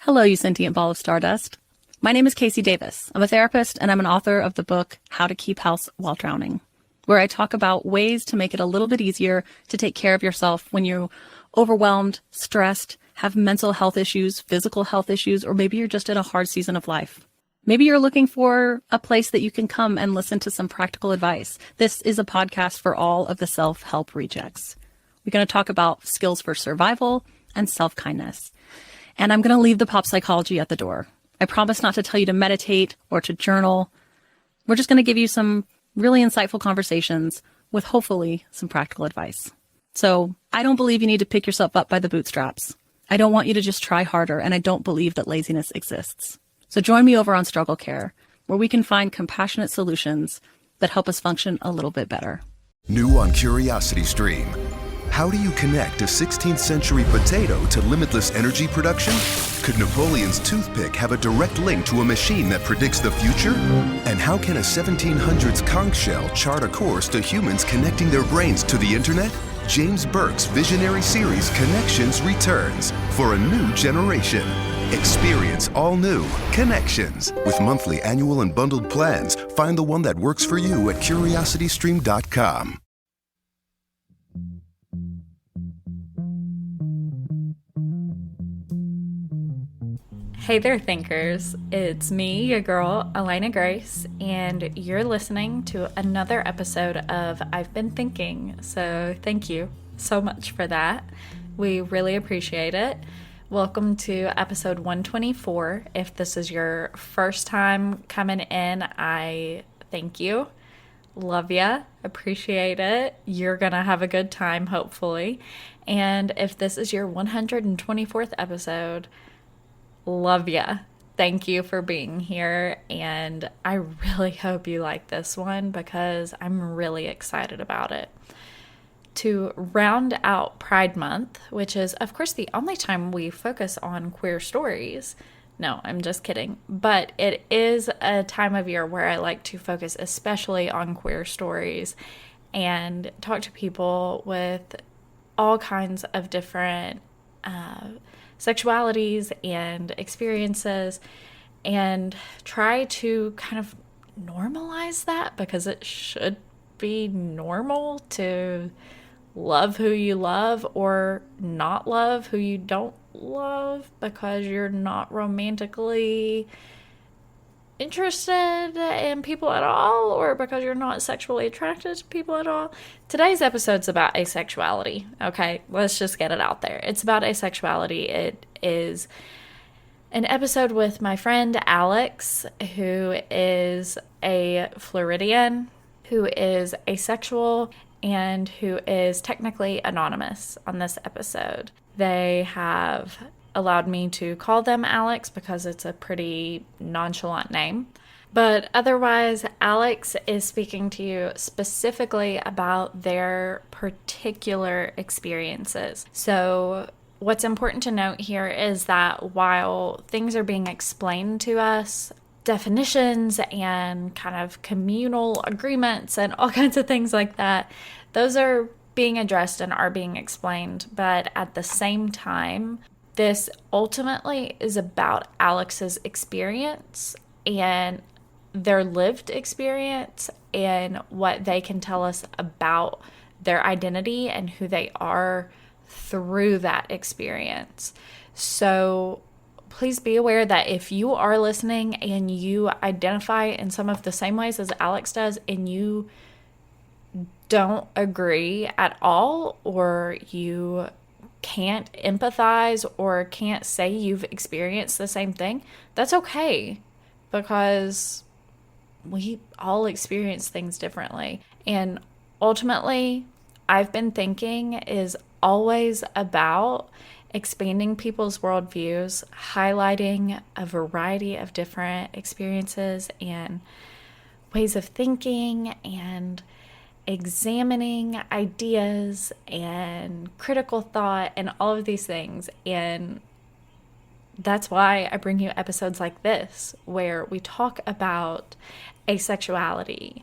Hello, you sentient ball of stardust. My name is Casey Davis. I'm a therapist and I'm an author of the book How to Keep House While Drowning, where I talk about ways to make it a little bit easier to take care of yourself when you're overwhelmed, stressed, have mental health issues, physical health issues, or maybe you're just in a hard season of life. Maybe you're looking for a place that you can come and listen to some practical advice. This is a podcast for all of the self-help rejects. We're going to talk about skills for survival and self-kindness. And I'm going to leave the pop psychology at the door. I promise not to tell you to meditate or to journal. We're just going to give you some really insightful conversations with hopefully some practical advice. So I don't believe you need to pick yourself up by the bootstraps. I don't want you to just try harder, and I don't believe that laziness exists. So join me over on Struggle Care, where we can find compassionate solutions that help us function a little bit better. New on Curiosity Stream. How do you connect a 16th century potato to limitless energy production? Could Napoleon's toothpick have a direct link to a machine that predicts the future? And how can a 1700s conch shell chart a course to humans connecting their brains to the internet? James Burke's visionary series Connections returns for a new generation. Experience all new Connections. With monthly, annual, and bundled plans, find the one that works for you at curiositystream.com. Hey there, thinkers. It's me, your girl, Elena Grace, and you're listening to another episode of I've Been Thinking. So thank you so much for that. We really appreciate it. Welcome to episode 124. If this is your first time coming in, I thank you. Love ya. Appreciate it. You're gonna have a good time, hopefully. And if this is your 124th episode, love ya. Thank you for being here, and I really hope you like this one because I'm really excited about it. To round out Pride Month, which is, of course, the only time we focus on queer stories. No, I'm just kidding. But it is a time of year where I like to focus especially on queer stories and talk to people with all kinds of different sexualities and experiences and try to kind of normalize that, because it should be normal to love who you love or not love who you don't love because you're not romantically interested in people at all, or because you're not sexually attracted to people at all. Today's episode's about asexuality. Okay, let's just get it out there. It's about asexuality. It is an episode with my friend Alix, who is a Floridian, who is asexual, and who is technically anonymous on this episode. They have allowed me to call them Alix because it's a pretty nonchalant name. But otherwise, Alix is speaking to you specifically about their particular experiences. So what's important to note here is that while things are being explained to us, definitions and kind of communal agreements and all kinds of things like that, those are being addressed and are being explained. But at the same time, this ultimately is about Alix's experience and their lived experience and what they can tell us about their identity and who they are through that experience. So please be aware that if you are listening and you identify in some of the same ways as Alix does and you don't agree at all, or you can't empathize or can't say you've experienced the same thing, that's okay, because we all experience things differently. And ultimately, I've Been Thinking is always about expanding people's worldviews, highlighting a variety of different experiences and ways of thinking, and examining ideas and critical thought and all of these things. And that's why I bring you episodes like this, where we talk about asexuality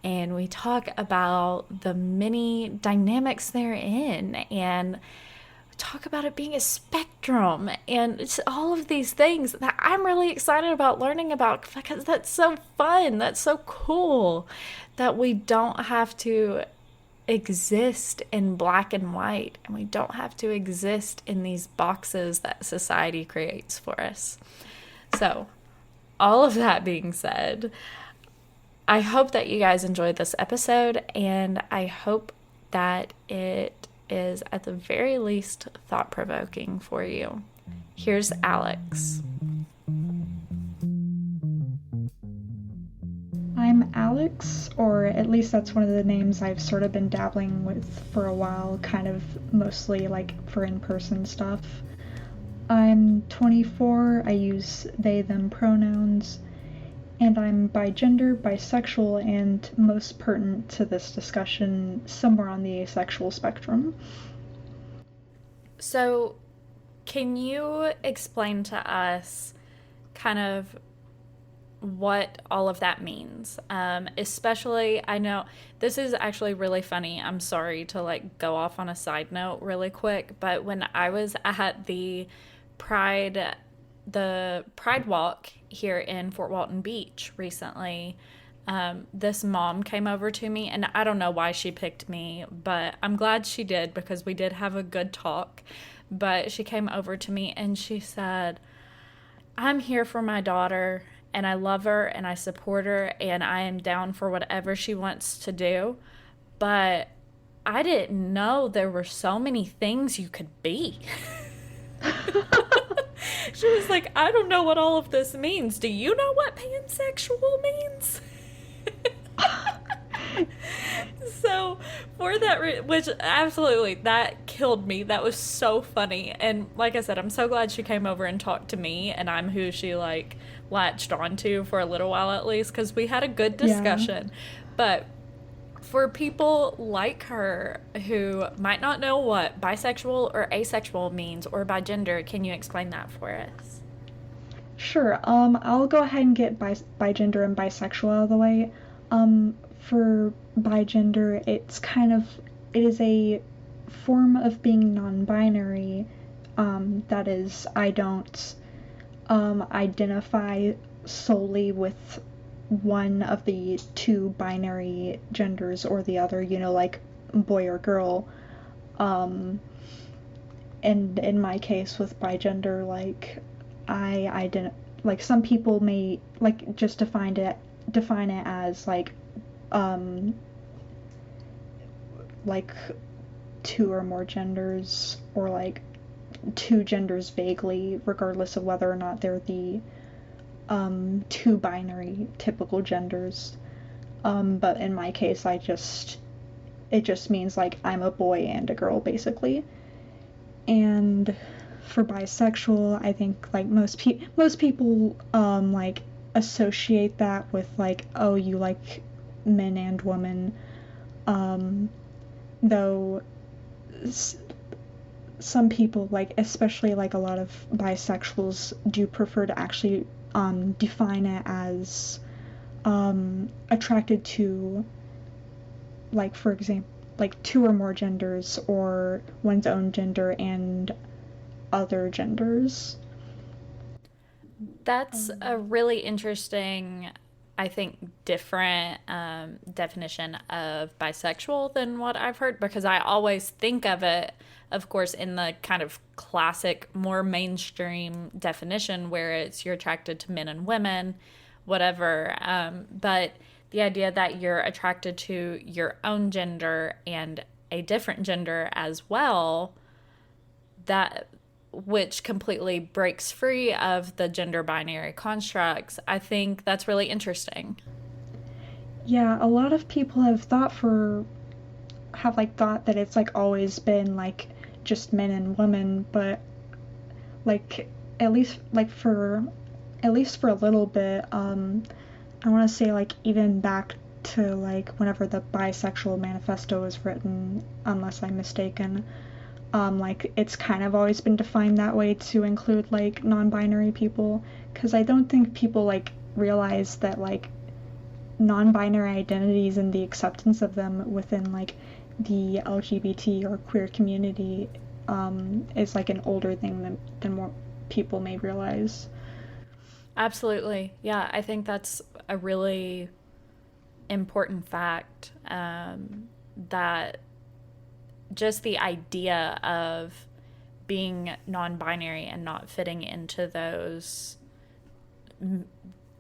and we talk about the many dynamics therein and talk about it being a spectrum, and it's all of these things that I'm really excited about learning about, because that's so fun. That's so cool that we don't have to exist in black and white, and we don't have to exist in these boxes that society creates for us. So, all of that being said, I hope that you guys enjoyed this episode, and I hope that it is at the very least thought-provoking for you. Here's Alix. I'm Alix, or at least that's one of the names I've sort of been dabbling with for a while, kind of mostly like for in-person stuff. I'm 24, I use they, them pronouns, and I'm bigender, bisexual, and most pertinent to this discussion, somewhere on the asexual spectrum. So, can you explain to us kind of what all of that means? Especially, I know this is actually really funny. I'm sorry to like go off on a side note really quick, but when I was at the Pride Walk here in Fort Walton Beach recently, this mom came over to me, and I don't know why she picked me, but I'm glad she did, because we did have a good talk. But she came over to me and she said, "I'm here for my daughter, and I love her and I support her, and I am down for whatever she wants to do, but I didn't know there were so many things you could be." She was like, "I don't know what all of this means. Do you know what pansexual means?" So for that, which absolutely, that killed me. That was so funny. And like I said, I'm so glad she came over and talked to me, and I'm who she like latched onto for a little while at least, because we had a good discussion. Yeah. But for people like her who might not know what bisexual or asexual means, or bigender, can you explain that for us? Sure. I'll go ahead and get bigender and bisexual out of the way. For bigender, it is a form of being non-binary. That is, I don't identify solely with one of the two binary genders or the other, like boy or girl. And in my case with bigender, like like some people may like just define it as like two or more genders, or like two genders vaguely, regardless of whether or not they're the two binary typical genders. But in my case, it just means like I'm a boy and a girl, basically. And for bisexual, I think like most people like associate that with like, oh, you like men and women, though some people, like especially like a lot of bisexuals, do prefer to actually define it as attracted to, like, for example, like two or more genders, or one's own gender and other genders. That's a really interesting, I think, different definition of bisexual than what I've heard, because I always think of it, of course, in the kind of classic, more mainstream definition where it's you're attracted to men and women, whatever. But the idea that you're attracted to your own gender and a different gender as well, that which completely breaks free of the gender binary constructs, I think that's really interesting. Yeah, a lot of people have thought that it's like always been like just men and women, but like at least for a little bit, I want to say like even back to like whenever the bisexual manifesto was written, unless I'm mistaken, like it's kind of always been defined that way to include like non-binary people, because I don't think people like realize that like non-binary identities and the acceptance of them within like the LGBT or queer community is like an older thing than more people may realize. Absolutely. Yeah, I think that's a really important fact, that just the idea of being non-binary and not fitting into those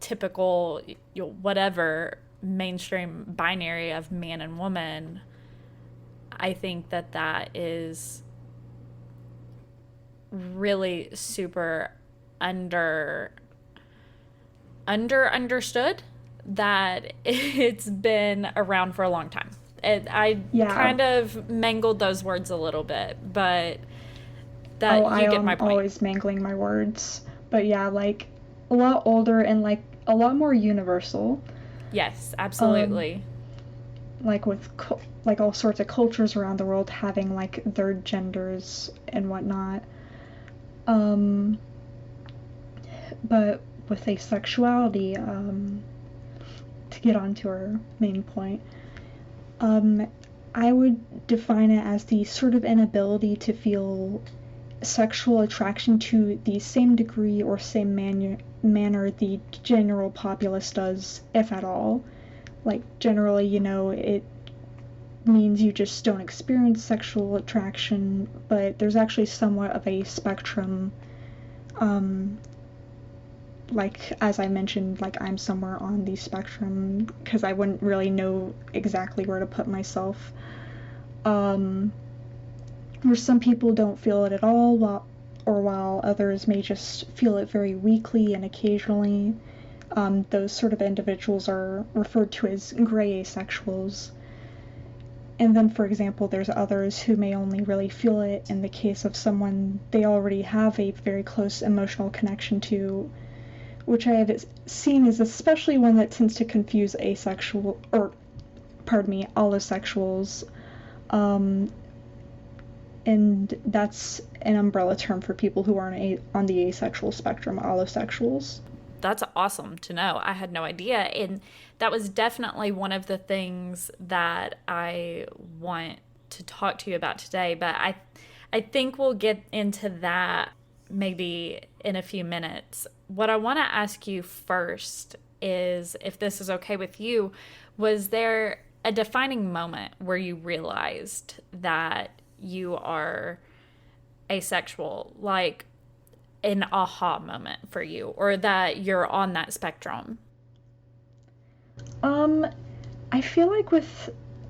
typical, whatever mainstream binary of man and woman, I think that is really super understood, that it's been around for a long time. I kind of mangled those words a little bit, but that you get my point. I'm always mangling my words, but yeah, like a lot older and like a lot more universal. Yes, absolutely. Like with like all sorts of cultures around the world having like their genders and whatnot. But with asexuality, to get on to our main point, I would define it as the sort of inability to feel sexual attraction to the same degree or same manner the general populace does, if at all. Like, generally, it means you just don't experience sexual attraction, but there's actually somewhat of a spectrum. Like, as I mentioned, like, I'm somewhere on the spectrum, because I wouldn't really know exactly where to put myself. Where some people don't feel it at all, while others may just feel it very weakly and occasionally. Those sort of individuals are referred to as gray asexuals. And then, for example, there's others who may only really feel it in the case of someone they already have a very close emotional connection to, which I have seen is especially one that tends to confuse allosexuals. And that's an umbrella term for people who aren't on the asexual spectrum, allosexuals. That's awesome to know. I had no idea. And that was definitely one of the things that I want to talk to you about today. But I think we'll get into that maybe in a few minutes. What I want to ask you first is, if this is okay with you, was there a defining moment where you realized that you are asexual, like an aha moment for you, or that you're on that spectrum? I feel like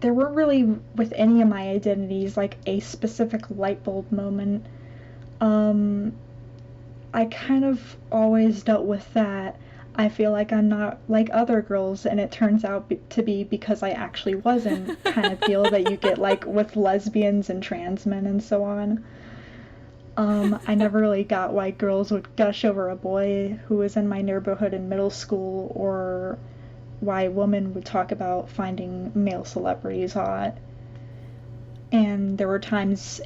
there weren't really with any of my identities like a specific light bulb moment. I kind of always dealt with that. I feel like I'm not like other girls, and it turns out to be because I actually wasn't, kind of deal that you get like with lesbians and trans men and so on. I never really got why girls would gush over a boy who was in my neighborhood in middle school, or why women would talk about finding male celebrities hot. And there were times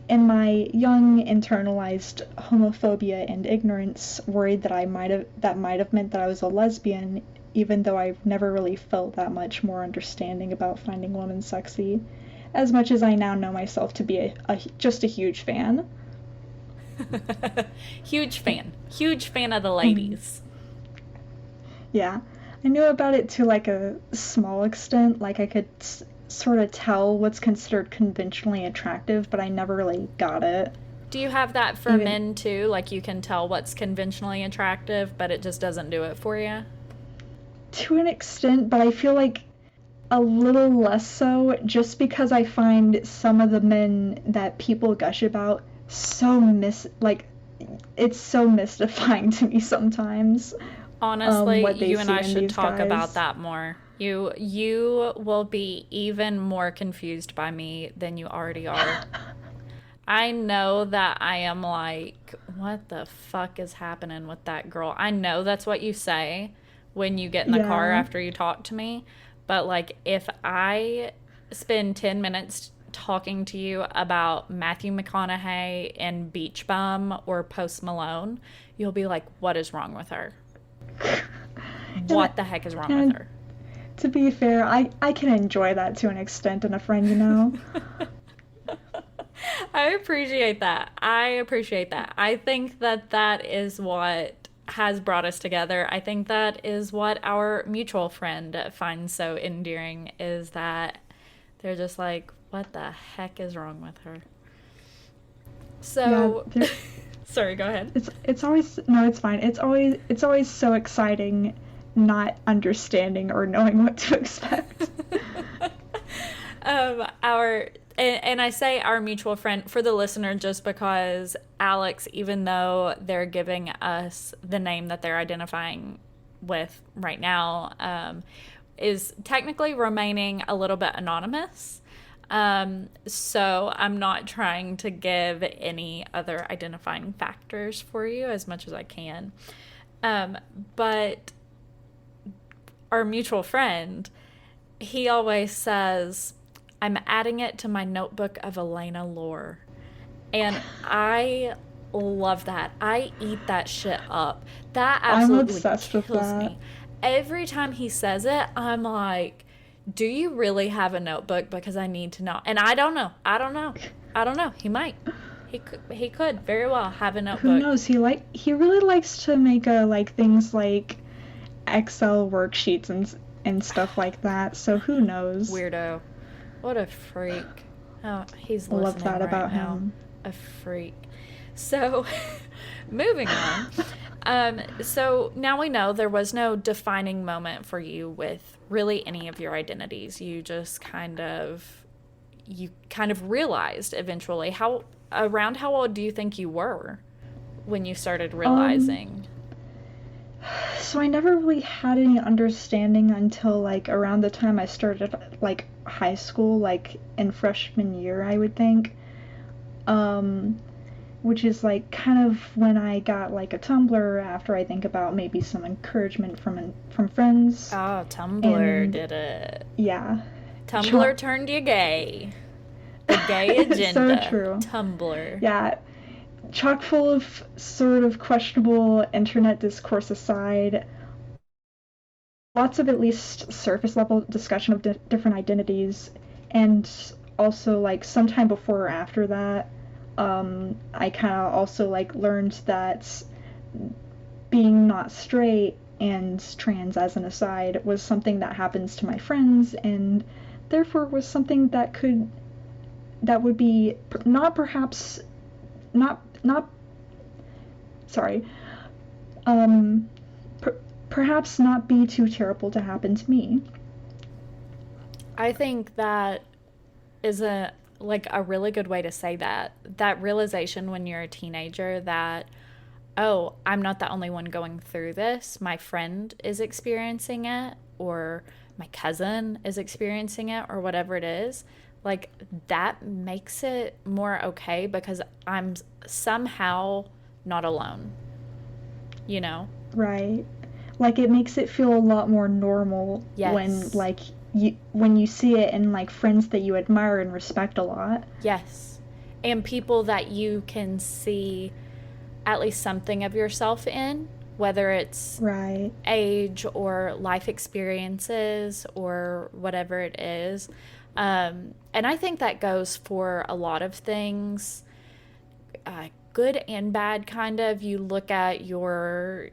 in my young internalized homophobia and ignorance worried that that might have meant that I was a lesbian, even though I've never really felt that much more understanding about finding women sexy, as much as I now know myself to be just a huge fan. Huge fan of the ladies. Yeah, I knew about it to like a small extent. Like I could sort of tell what's considered conventionally attractive, but I never really got it. Do you have that for men too? Like you can tell what's conventionally attractive, but it just doesn't do it for you? To an extent, but I feel like a little less so, just because I find some of the men that people gush about it's so mystifying to me sometimes. Honestly, you and I should talk about that more. You will be even more confused by me than you already are. I know that I am like, what the fuck is happening with that girl? I know that's what you say when you get in the car after you talk to me. But like, if I spend 10 minutes talking to you about Matthew McConaughey and Beach Bum or Post Malone, you'll be like, what is wrong with her? What the heck is wrong with her? To be fair, I can enjoy that to an extent in a friend, I appreciate that. I appreciate that. I think that that is what has brought us together. I think that is what our mutual friend finds so endearing, is that they're just like, what the heck is wrong with her? Yeah, So, sorry, go ahead. it's always no, it's fine. It's always so exciting not understanding or knowing what to expect. Our and I say our mutual friend for the listener just because Alix, even though they're giving us the name that they're identifying with right now, is technically remaining a little bit anonymous. So I'm not trying to give any other identifying factors for you as much as I can. But our mutual friend, he always says, I'm adding it to my notebook of Elena lore. And I love that. I eat that shit up. That I'm absolutely obsessed with kills that. me. Every time he says it, I'm like, do you really have a notebook? Because I need to know. And I don't know. I don't know. I don't know. He might. He could very well have a Who notebook. knows? He really likes to make things like Excel worksheets and stuff like that. So who knows? Weirdo. What a freak. Oh, he's I listening love that right about now. him. A freak. So, moving on. So now we know there was no defining moment for you with really any of your identities. You just kind of realized eventually. How old do you think you were when you started realizing? So I never really had any understanding until like around the time I started like high school, like in freshman year, I would think. Which is like kind of when I got like a Tumblr after I think about maybe some encouragement from friends. Oh, Tumblr And did it. yeah. Tumblr turned you gay. The gay agenda. So true. Tumblr. Yeah. Chock full of sort of questionable internet discourse aside, lots of at least surface level discussion of different identities, and also like sometime before or after that, I kind of also like learned that being not straight and trans, as an aside, was something that happens to my friends, and therefore was something that would be not perhaps not sorry perhaps not be too terrible to happen to me. I think that is a really good way to say that realization when you're a teenager that, oh, I'm not the only one going through this, my friend is experiencing it, or my cousin is experiencing it, or whatever it is. Like, that makes it more okay because I'm somehow not alone, you know? Right. Like, it makes it feel a lot more normal. Yes. when you see it in like friends that you admire and respect a lot. Yes. And people that you can see at least something of yourself in, whether it's Right. age or life experiences or whatever it is. And I think that goes for a lot of things, good and bad, kind of. You look at your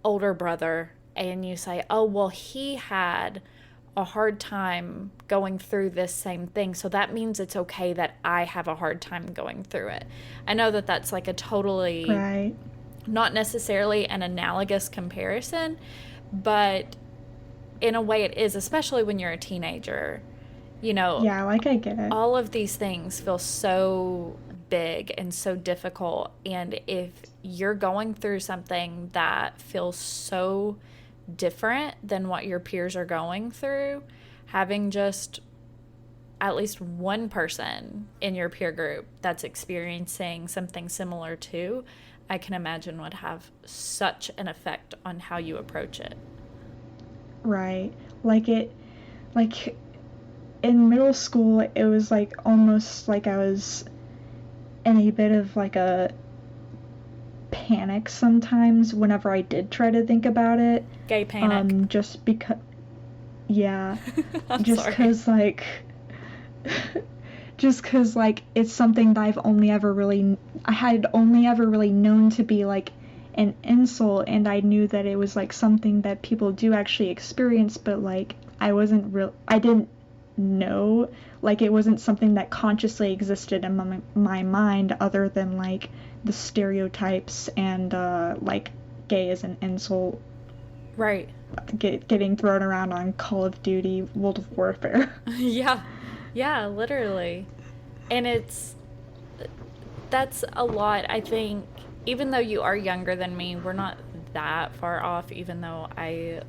older brother and you say, oh, well, he had a hard time going through this same thing, so that means it's okay that I have a hard time going through it. I know that that's like a totally Right. not necessarily an analogous comparison, but in a way it is, especially when you're a teenager. You know, Yeah, like I get it. all of these things feel so big and so difficult, and if you're going through something that feels so different than what your peers are going through, having just at least one person in your peer group that's experiencing something similar too, I can imagine would have such an effect on how you approach it. Right. Like in middle school, it was like almost like I was in a bit of like a panic sometimes whenever I did try to think about it. Gay panic. Just because, yeah, I'm just sorry. because like, just because like it's something that I had only ever really known to be like an insult, and I knew that it was like something that people do actually experience, but like I didn't know, like it wasn't something that consciously existed in my mind, other than like the stereotypes and like gay as an insult, Right. getting thrown around on Call of Duty, World of Warfare. Yeah. Yeah, literally. And that's a lot. I think, even though you are younger than me, we're not that far off, even though I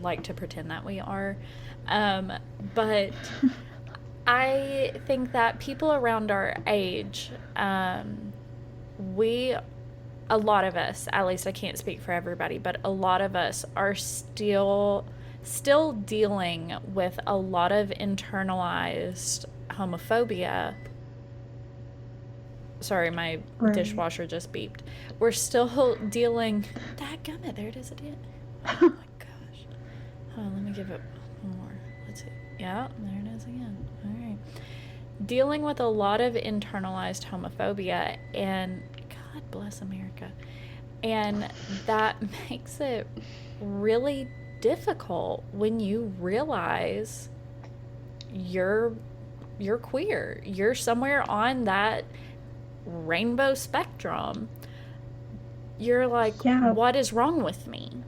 like to pretend that we are. But I think that people around our age, we, a lot of us, at least I can't speak for everybody, but a lot of us are still dealing with a lot of internalized homophobia. Sorry, my Right. dishwasher just beeped. We're still dealing. Dadgummit, there it is again. Oh my gosh. Hold on, let me give it one more. Let's see. Yeah, there it is again. All right. Dealing with a lot of internalized homophobia, and God bless America. And that makes it really difficult when you realize you're queer. You're somewhere on that rainbow spectrum. You're like, Yeah. what is wrong with me?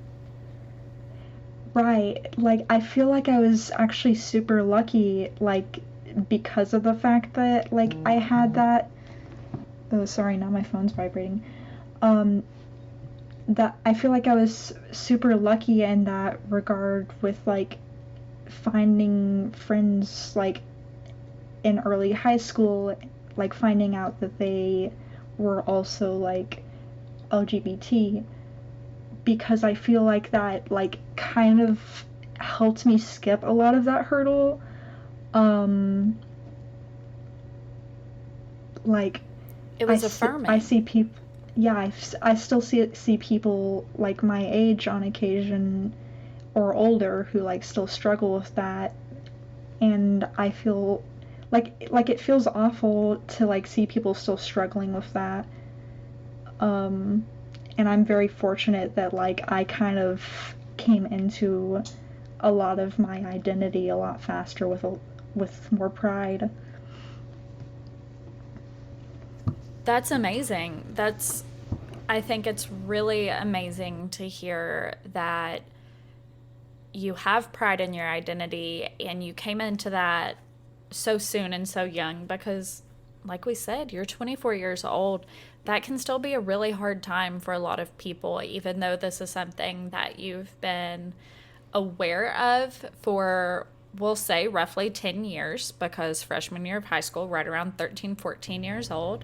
Right. Like, I feel like I was actually super lucky, like, because of the fact that, like, I had that. Oh, sorry, now my phone's vibrating. That I feel like I was super lucky in that regard with, like, finding friends, like, in early high school, like, finding out that they were also, like, LGBT, because I feel like that like kind of helped me skip a lot of that hurdle. Like It was affirming. I see people. Yeah, I still see people like my age on occasion or older who like still struggle with that, and I feel like it feels awful to like see people still struggling with that. And I'm very fortunate that like I kind of came into a lot of my identity a lot faster with more pride. That's amazing. I think it's really amazing to hear that you have pride in your identity and you came into that so soon and so young, because like we said, you're 24 years old. That can still be a really hard time for a lot of people, even though this is something that you've been aware of for, we'll say, roughly 10 years, because freshman year of high school, right around 13, 14 years old.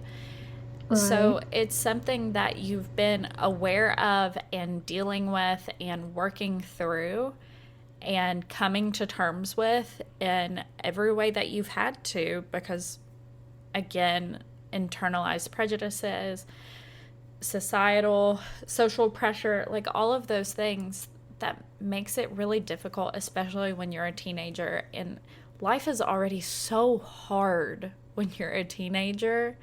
Right. So it's something that you've been aware of and dealing with and working through and coming to terms with in every way that you've had to, because, again, internalized prejudices, social pressure, like all of those things that makes it really difficult, especially when you're a teenager. And life is already so hard when you're a teenager,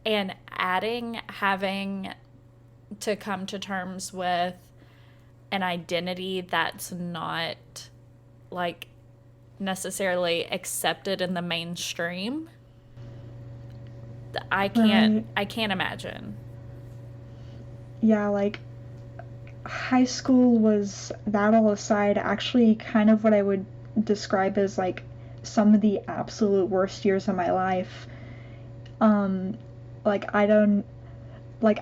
and having to come to terms with an identity that's not like necessarily accepted in the mainstream. I can't imagine. Yeah, like high school was, that all aside, actually kind of what I would describe as like some of the absolute worst years of my life. Like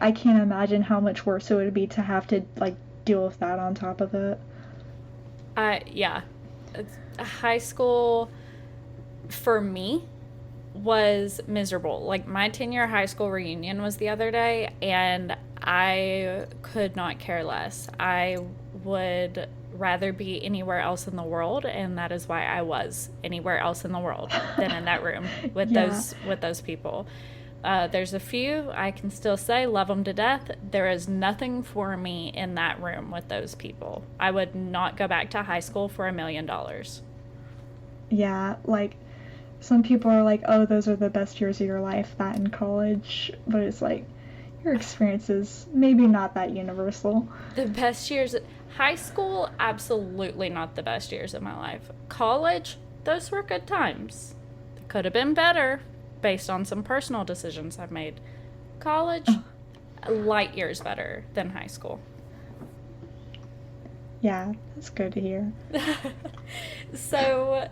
I can't imagine how much worse it would be to have to like deal with that on top of it. Yeah. High school for me was miserable. Like, my 10-year high school reunion was the other day, and I could not care less. I would rather be anywhere else in the world, and that is why I was anywhere else in the world than in that room with Yeah. those people. There's a few I can still say love them to death. There is nothing for me in that room with those people. I would not go back to high school for $1 million. Yeah, like some people are like, oh, those are the best years of your life, that in college, but it's like, your experience is maybe not that universal. The best years, high school, absolutely not the best years of my life. College, those were good times. They could have been better based on some personal decisions I've made. College, light years better than high school. Yeah, that's good to hear. So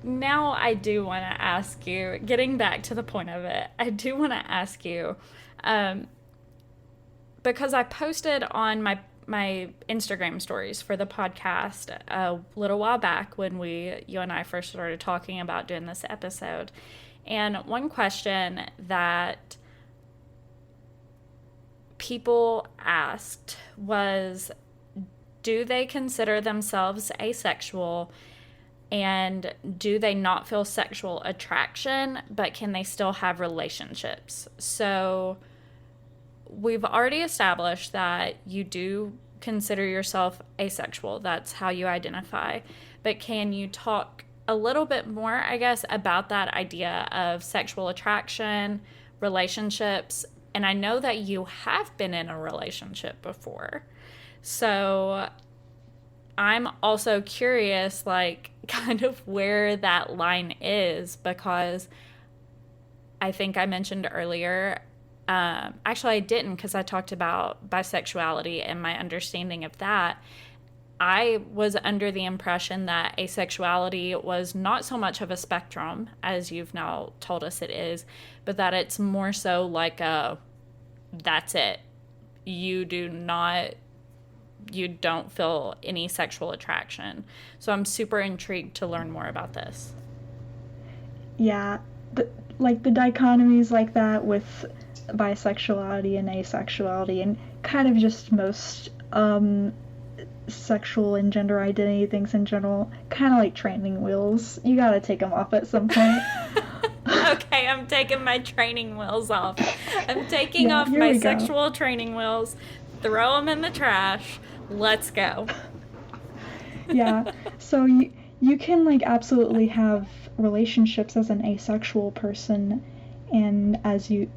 now I do want to ask you, getting back to the point of it, I do want to ask you, because I posted on my Instagram stories for the podcast a little while back when you and I first started talking about doing this episode. And one question that people asked was, do they consider themselves asexual, and do they not feel sexual attraction, but can they still have relationships? So we've already established that you do consider yourself asexual. That's how you identify. But can you talk a little bit more, I guess, about that idea of sexual attraction, relationships? And I know that you have been in a relationship before. So I'm also curious, like, kind of where that line is, because I think I mentioned earlier, actually I didn't, because I talked about bisexuality and my understanding of that. I was under the impression that asexuality was not so much of a spectrum, as you've now told us it is, but that it's more so like that's it. You don't feel any sexual attraction. So I'm super intrigued to learn more about this. Yeah, the dichotomies like that with bisexuality and asexuality, and kind of just most sexual and gender identity things in general, kind of like training wheels. You gotta take them off at some point. Okay, I'm taking my training wheels off. I'm taking off my sexual training wheels, throw them in the trash. Let's go. Yeah, so you can like absolutely have relationships as an asexual person, and as you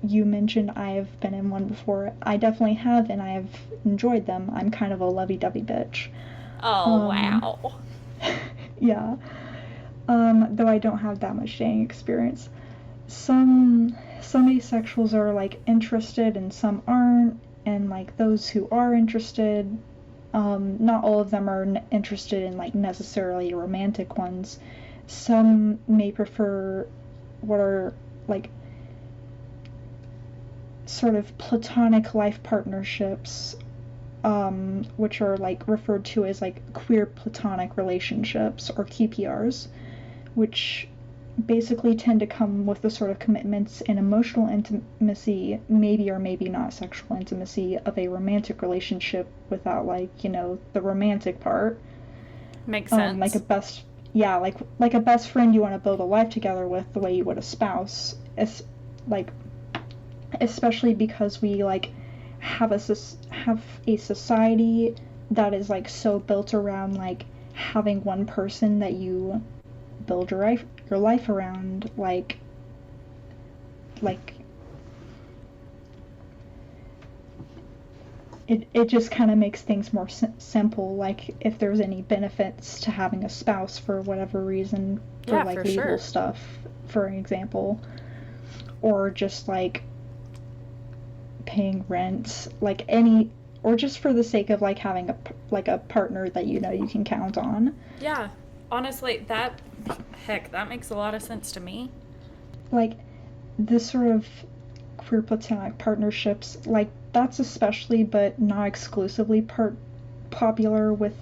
mentioned, I've been in one before. I definitely have, and I've enjoyed them. I'm kind of a lovey-dovey bitch. Oh, wow. Yeah. Though I don't have that much dating experience. Some asexuals are like interested and some aren't, and like those who are interested, not all of them are interested in like necessarily romantic ones. Some may prefer what are like sort of platonic life partnerships, which are like referred to as like queer platonic relationships, or QPRs, which basically tend to come with the sort of commitments and emotional intimacy, maybe or maybe not sexual intimacy, of a romantic relationship without, like, you know, the romantic part. Makes sense. Like a best friend you want to build a life together with, the way you would a spouse. It's like, especially because we like have a society that is like so built around like having one person that you build your life around, like it just kind of makes things more simple. Like, if there's any benefits to having a spouse for whatever reason, for like for legal sure. stuff, for example, or just like paying rent, like any, or just for the sake of like having a partner that you know you can count on. Yeah, honestly, that makes a lot of sense to me. Like, this sort of queer platonic partnerships, like, that's especially but not exclusively popular with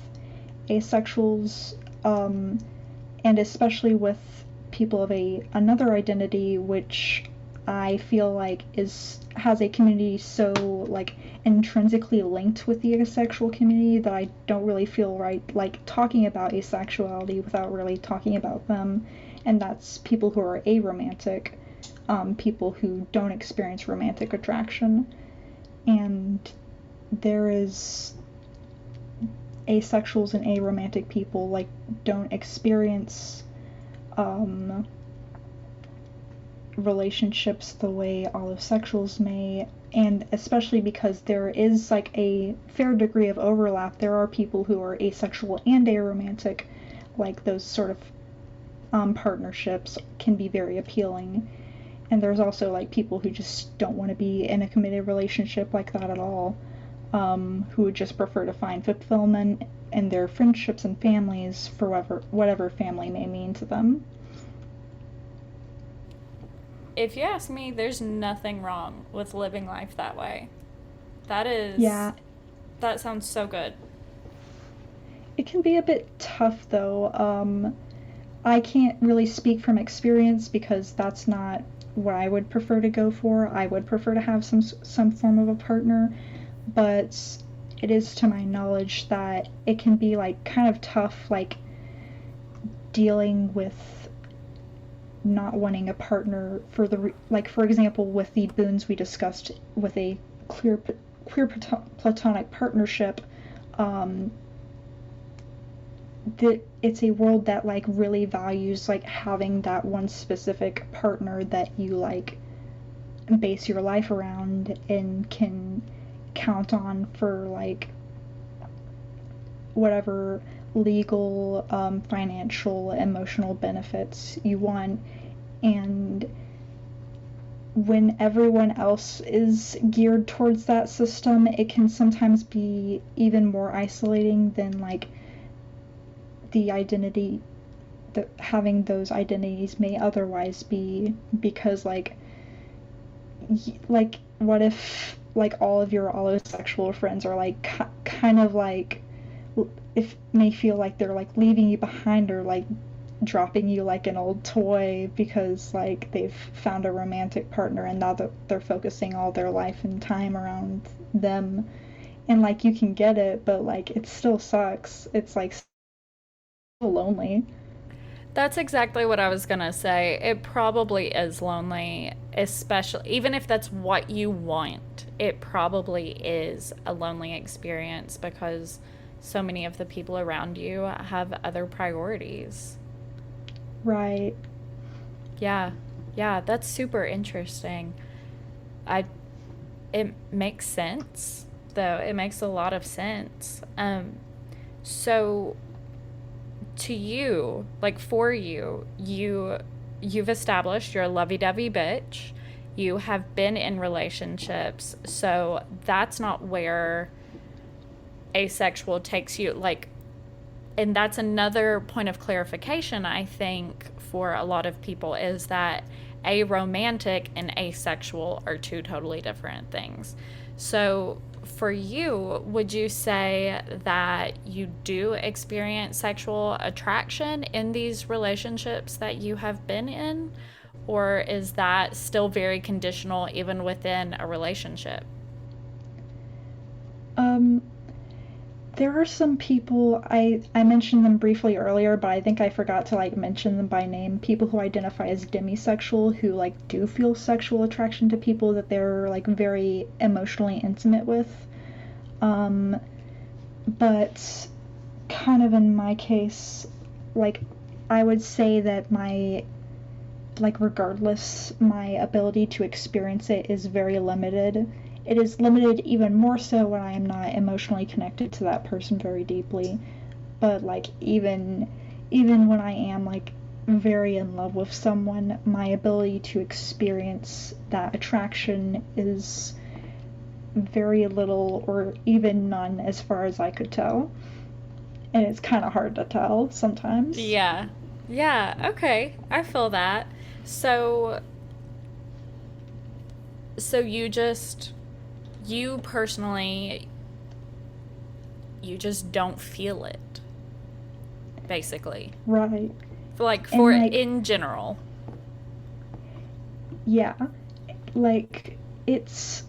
asexuals, and especially with people of another identity, which I feel like has a community so like intrinsically linked with the asexual community that I don't really feel right like talking about asexuality without really talking about them, and that's people who are aromantic, people who don't experience romantic attraction. And there is asexuals and aromantic people like don't experience relationships the way all asexuals may, and especially because there is like a fair degree of overlap. There are people who are asexual and aromantic, like those sort of partnerships can be very appealing. And there's also like people who just don't want to be in a committed relationship like that at all, who would just prefer to find fulfillment in their friendships and families for whatever family may mean to them. If you ask me, there's nothing wrong with living life that way. That is. Yeah. That sounds so good. It can be a bit tough though. I can't really speak from experience because that's not what I would prefer to go for. I would prefer to have some form of a partner, but it is to my knowledge that it can be like kind of tough, like dealing with not wanting a partner for for example, with the boons we discussed with a queer platonic partnership. It's a world that like really values like having that one specific partner that you like base your life around and can count on for like whatever legal, financial, emotional benefits you want. And when everyone else is geared towards that system, it can sometimes be even more isolating than like the identity that having those identities may otherwise be, because like what if like all of your allosexual friends are like kind of like if may feel like they're like leaving you behind or like dropping you like an old toy because like they've found a romantic partner and now that they're focusing all their life and time around them. And like you can get it, but like it still sucks. It's like lonely. That's exactly what I was gonna say. It probably is lonely, especially even if that's what you want. It probably is a lonely experience because so many of the people around you have other priorities. Right. Yeah. Yeah, that's super interesting. I it makes sense, though. It makes a lot of sense. So to you, like for you, you've established you're a lovey-dovey bitch. You have been in relationships, so that's not where asexual takes you. Like, and that's another point of clarification, I think, for a lot of people, is that aromantic and asexual are two totally different things. So for you, would you say that you do experience sexual attraction in these relationships that you have been in? Or is that still very conditional even within a relationship? There are some people, I mentioned them briefly earlier, but I think I forgot to like mention them by name. People who identify as demisexual, who like do feel sexual attraction to people that they're like very emotionally intimate with. But kind of in my case, like I would say that regardless, my ability to experience it is very limited. It is limited even more so when I am not emotionally connected to that person very deeply. But like even when I am like very in love with someone, my ability to experience that attraction is very little or even none as far as I could tell. And it's kind of hard to tell sometimes. Yeah. Yeah, okay. I feel that. So you personally, you just don't feel it, basically. Right. In general. Yeah. Like, it's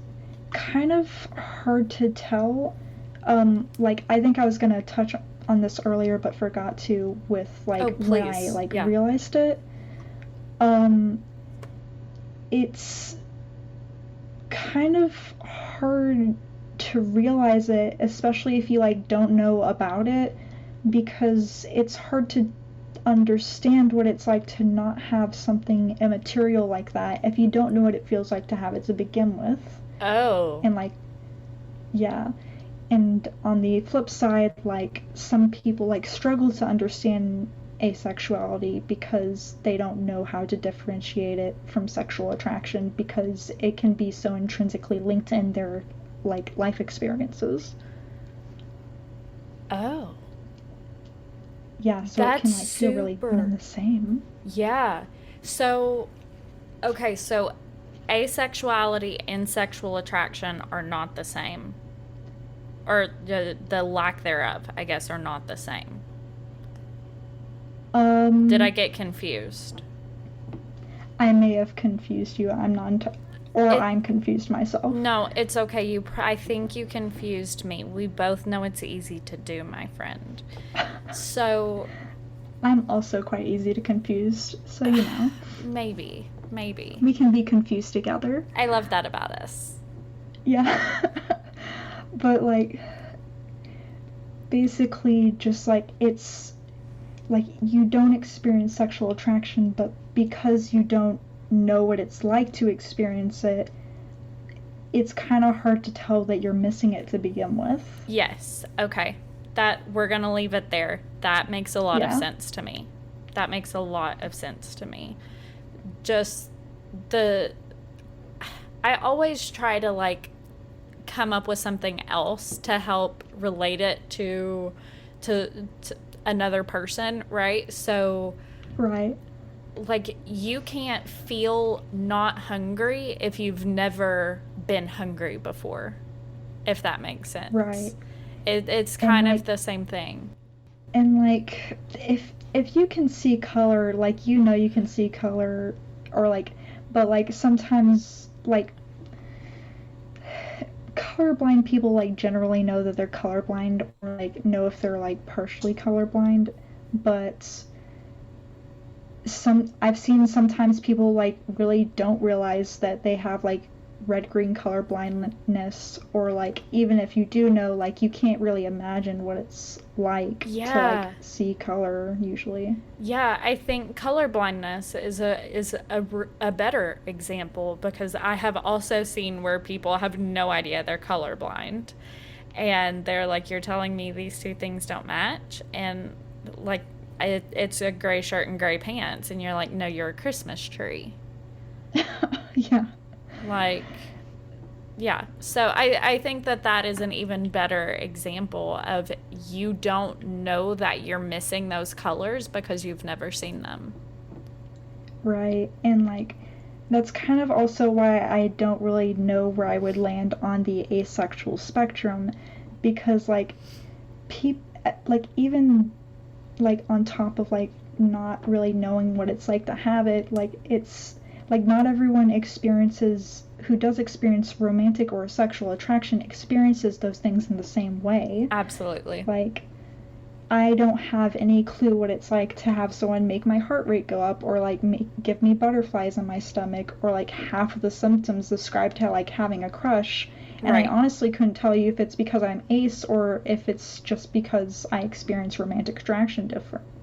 kind of hard to tell. I think I was gonna touch on this earlier, but forgot to with, when I, realized it. It's kind of hard to realize it, especially if you don't know about it, because it's hard to understand what it's like to not have something immaterial like that if you don't know what it feels like to have it to begin with. Oh. And like, yeah. And on the flip side, like, some people like struggle to understand asexuality because they don't know how to differentiate it from sexual attraction because it can be so intrinsically linked in their like life experiences. Oh. Yeah, so it can like feel really one and the same. Yeah. So, okay, so asexuality and sexual attraction are not the same. Or the lack thereof, I guess, are not the same. Did I get confused? I may have confused you. I'm confused myself. No, it's okay. I think you confused me. We both know it's easy to do, my friend. So I'm also quite easy to confuse, so you know. Maybe. We can be confused together. I love that about us. Yeah. But like, basically just like, it's like you don't experience sexual attraction, but because you don't know what it's like to experience it, it's kind of hard to tell that you're missing it to begin with. Yes. Okay. We're going to leave it there. That makes a lot of sense to me. Just I always try to like come up with something else to help relate it to another person, right? So, right. Like, you can't feel not hungry if you've never been hungry before, if that makes sense. Right. It's kind of the same thing. And like, if you can see color, like, you know you can see color, or like, but like sometimes like colorblind people like generally know that they're colorblind, or like know if they're like partially colorblind, but I've seen sometimes people like really don't realize that they have like red-green color blindness, or like even if you do know, like you can't really imagine what it's like to like see color usually. Yeah, I think color blindness is a better example, because I have also seen where people have no idea they're colorblind, and they're like, you're telling me these two things don't match, and like it's a gray shirt and gray pants, and you're like, no, you're a Christmas tree. Yeah. Like, yeah. So I think that is an even better example of you don't know that you're missing those colors because you've never seen them. Right. And like, that's kind of also why I don't really know where I would land on the asexual spectrum, because like even like on top of like not really knowing what it's like to have it, like it's like not everyone who does experience romantic or sexual attraction experiences those things in the same way. Absolutely. Like, I don't have any clue what it's like to have someone make my heart rate go up, or like give me butterflies in my stomach, or like half of the symptoms described to like having a crush. And right. I honestly couldn't tell you if it's because I'm ace or if it's just because I experience romantic attraction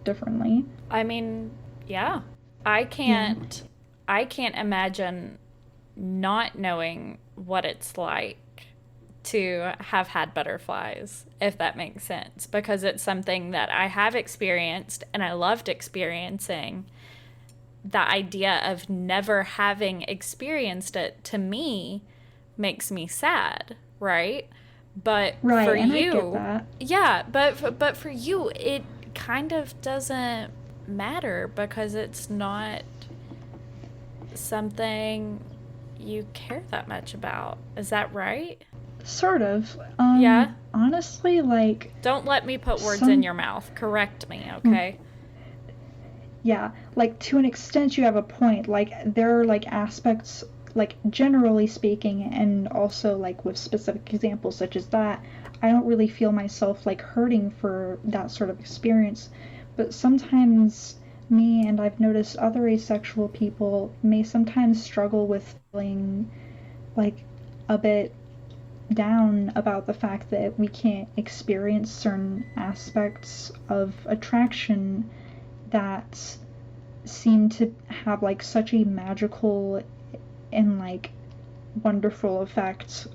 differently. I mean, yeah. I can't imagine not knowing what it's like to have had butterflies, if that makes sense, because it's something that I have experienced and I loved experiencing. The idea of never having experienced it, to me, makes me sad, right? But right, for and you, I get that. Yeah, but for you, it kind of doesn't matter because it's not something you care that much about. Is that right? Sort of. Yeah. Honestly, like, don't let me put words in your mouth. Correct me, okay? Yeah, like to an extent you have a point. Like there are like aspects, like generally speaking, and also like with specific examples such as that, I don't really feel myself like hurting for that sort of experience. But sometimes me, and I've noticed other asexual people, may sometimes struggle with feeling like a bit down about the fact that we can't experience certain aspects of attraction that seem to have like such a magical and like wonderful effect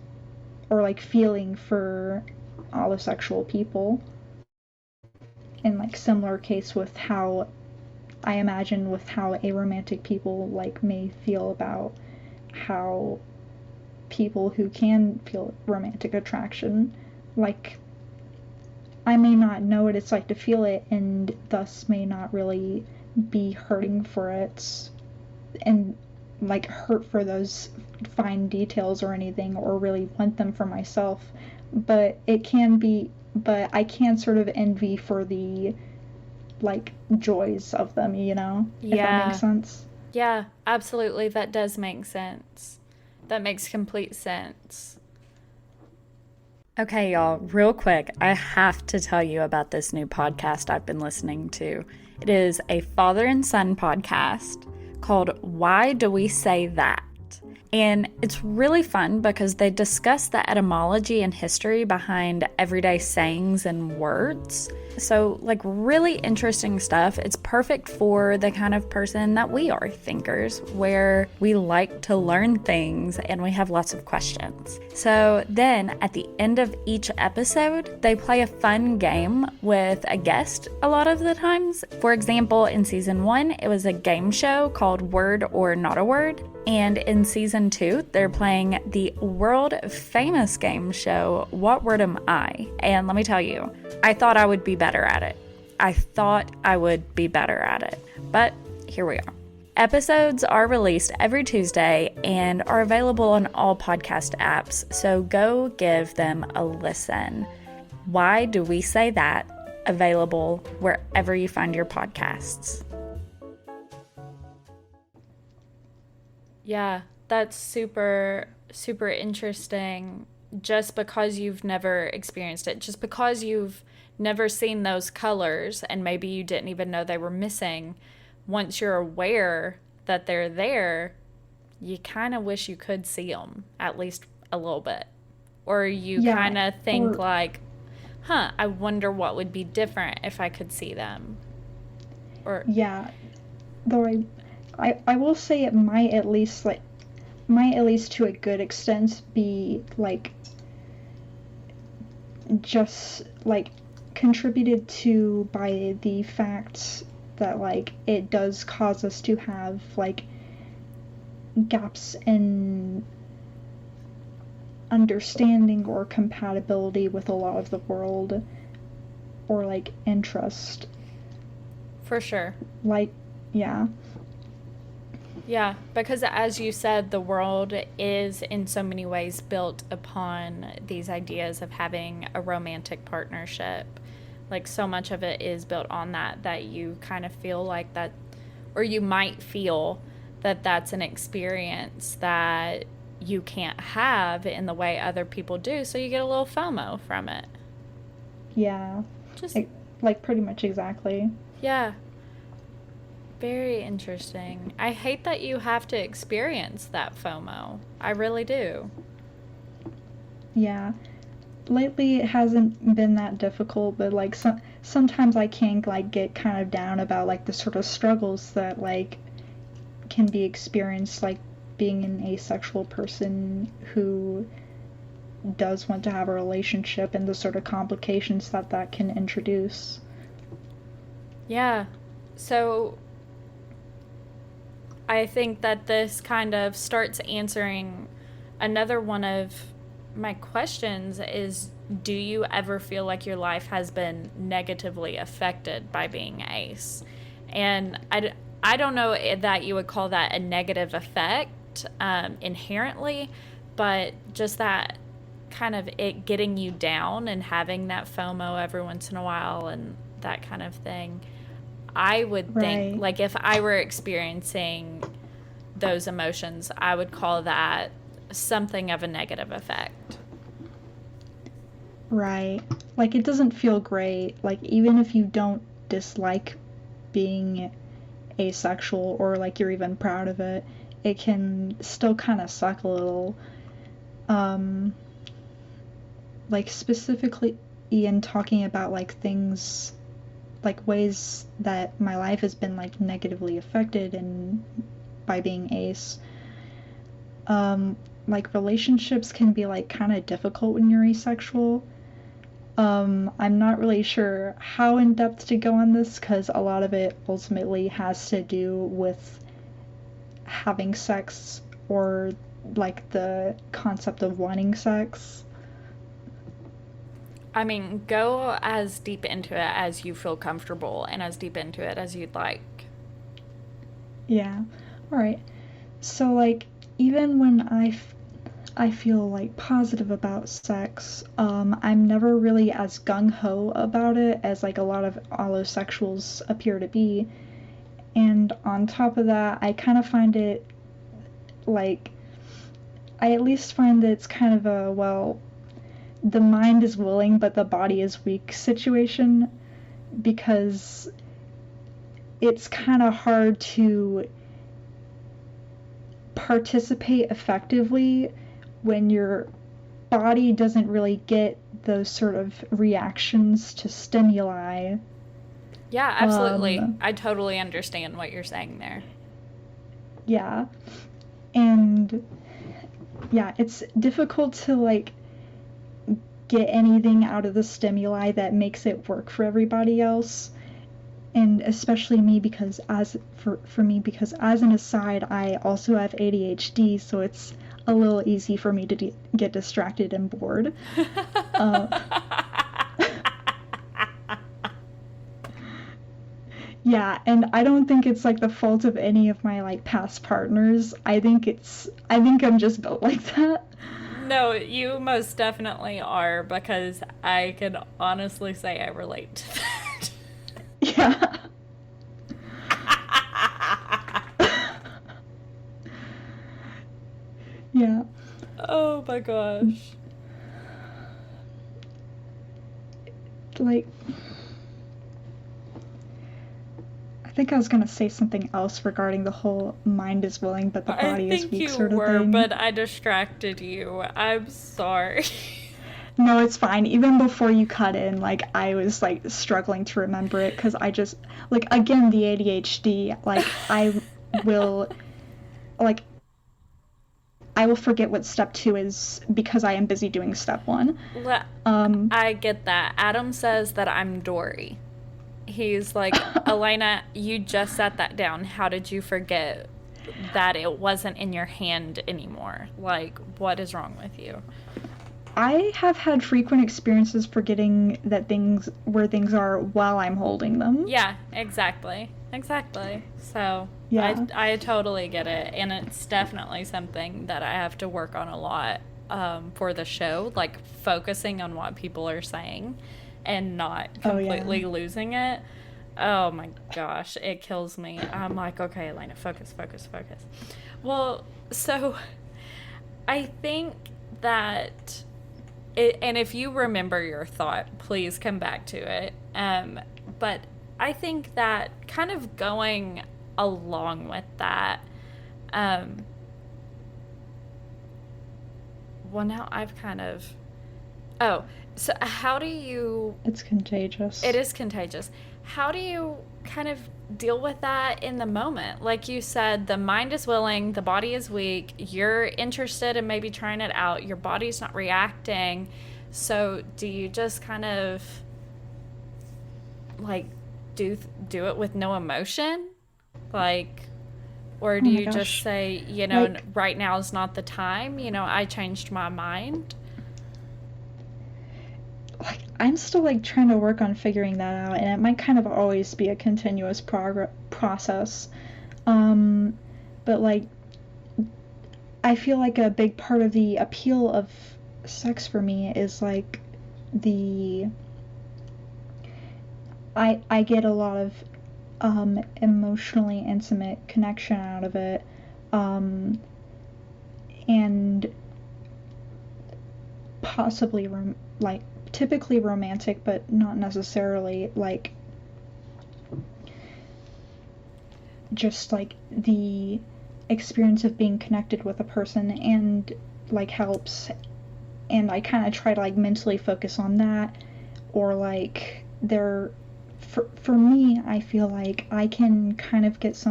or like feeling for allossexual people. In like similar case with how I imagine with how aromantic people like may feel about how people who can feel romantic attraction, like I may not know what it's like to feel it and thus may not really be hurting for it and like hurt for those fine details or anything or really want them for myself, but I can sort of envy for the like joys of them, if that makes sense. Yeah, absolutely. That does make sense. That makes complete sense. Okay, y'all, real quick, I have to tell you about this new podcast I've been listening to. It is a father and son podcast called Why Do We Say That? And it's really fun because they discuss the etymology and history behind everyday sayings and words. So, like, really interesting stuff. It's perfect for the kind of person that we are, thinkers, where we like to learn things and we have lots of questions. So then at the end of each episode, they play a fun game with a guest a lot of the times. For example, in season 1, it was a game show called Word or Not a Word. And in season 2, they're playing the world famous game show, What Word Am I? And let me tell you, I thought I would be better at it. But here we are. Episodes are released every Tuesday and are available on all podcast apps, so go give them a listen. Why Do We Say That? Available wherever you find your podcasts. Yeah, that's super, super interesting. Just because you've never experienced it, just because you've never seen those colors and maybe you didn't even know they were missing, once you're aware that they're there, you kind of wish you could see them at least a little bit. Or you kind of think like, I wonder what would be different if I could see them. Or yeah, though I will say it might at least to a good extent be like just like contributed to by the fact that like it does cause us to have like gaps in understanding or compatibility with a lot of the world or like interest. For sure. Like, yeah. Yeah, because as you said, the world is in so many ways built upon these ideas of having a romantic partnership. Like so much of it is built on that you kind of feel like that, or you might feel that that's an experience that you can't have in the way other people do. So you get a little FOMO from it. Yeah. Just like pretty much exactly. Yeah. Very interesting. I hate that you have to experience that FOMO. I really do. Yeah. Lately it hasn't been that difficult, but like sometimes I can like get kind of down about like the sort of struggles that like can be experienced like being an asexual person who does want to have a relationship and the sort of complications that can introduce. Yeah. So I think that this kind of starts answering another one of my questions is, do you ever feel like your life has been negatively affected by being ace? And I don't know that you would call that a negative effect inherently, but just that kind of it getting you down and having that FOMO every once in a while and that kind of thing. I would think, like, if I were experiencing those emotions, I would call that something of a negative effect. Right. Like, it doesn't feel great. Like, even if you don't dislike being asexual or, like, you're even proud of it, it can still kind of suck a little. Like, specifically in talking about, like, things like ways that my life has been like negatively affected and by being ace. Like relationships can be like kind of difficult when you're asexual. I'm not really sure how in depth to go on this because a lot of it ultimately has to do with having sex or like the concept of wanting sex. I mean, go as deep into it as you feel comfortable and as deep into it as you'd like. Yeah. All right. So like even when I feel like positive about sex, I'm never really as gung-ho about it as like a lot of allosexuals appear to be. And on top of that, I kind of find it like I at least find that it's kind of a, well, the mind is willing but the body is weak situation, because it's kind of hard to participate effectively when your body doesn't really get those sort of reactions to stimuli. Yeah, absolutely. I totally understand what you're saying there. Yeah. And yeah, it's difficult to like get anything out of the stimuli that makes it work for everybody else. And especially me, because for me, because as an aside, I also have ADHD, so it's a little easy for me to get distracted and bored. Yeah, and I don't think it's like the fault of any of my like past partners. I think I'm just built like that. No, you most definitely are, because I can honestly say I relate to that. Yeah. Yeah. Oh my gosh. Like, I think I was gonna say something else regarding the whole mind is willing but the body is weak sort of thing. But I distracted you. I'm sorry. No, it's fine. Even before you cut in, like, I was, like, struggling to remember it, because I just, like, again, the ADHD, like, will, like, I will forget what step 2 is because I am busy doing step 1. I get that. Adam says that I'm Dory. He's like, Elena, you just set that down. How did you forget that it wasn't in your hand anymore? Like, what is wrong with you? I have had frequent experiences forgetting that where things are while I'm holding them. Yeah, exactly. So, yeah. I totally get it. And it's definitely something that I have to work on a lot for the show, like focusing on what people are saying and not completely losing it. Oh my gosh, it kills me. I'm like, okay, Elena, focus. Well, so I think that and if you remember your thought, please come back to it. But I think that kind of going along with that, well, now I've kind of, so how do you... It's contagious. It is contagious. How do you kind of deal with that in the moment? Like you said, the mind is willing, the body is weak, you're interested in maybe trying it out, your body's not reacting. So do you just kind of like do it with no emotion? Like, or do you just say, you know, like, right now is not the time, you know, I changed my mind? Like, I'm still like trying to work on figuring that out, and it might kind of always be a continuous process. But like, I feel like a big part of the appeal of sex for me is like I get a lot of emotionally intimate connection out of it, and possibly like typically romantic, but not necessarily, like just like the experience of being connected with a person and like helps, and I kind of try to like mentally focus on that, or like their for me, I feel like I can kind of get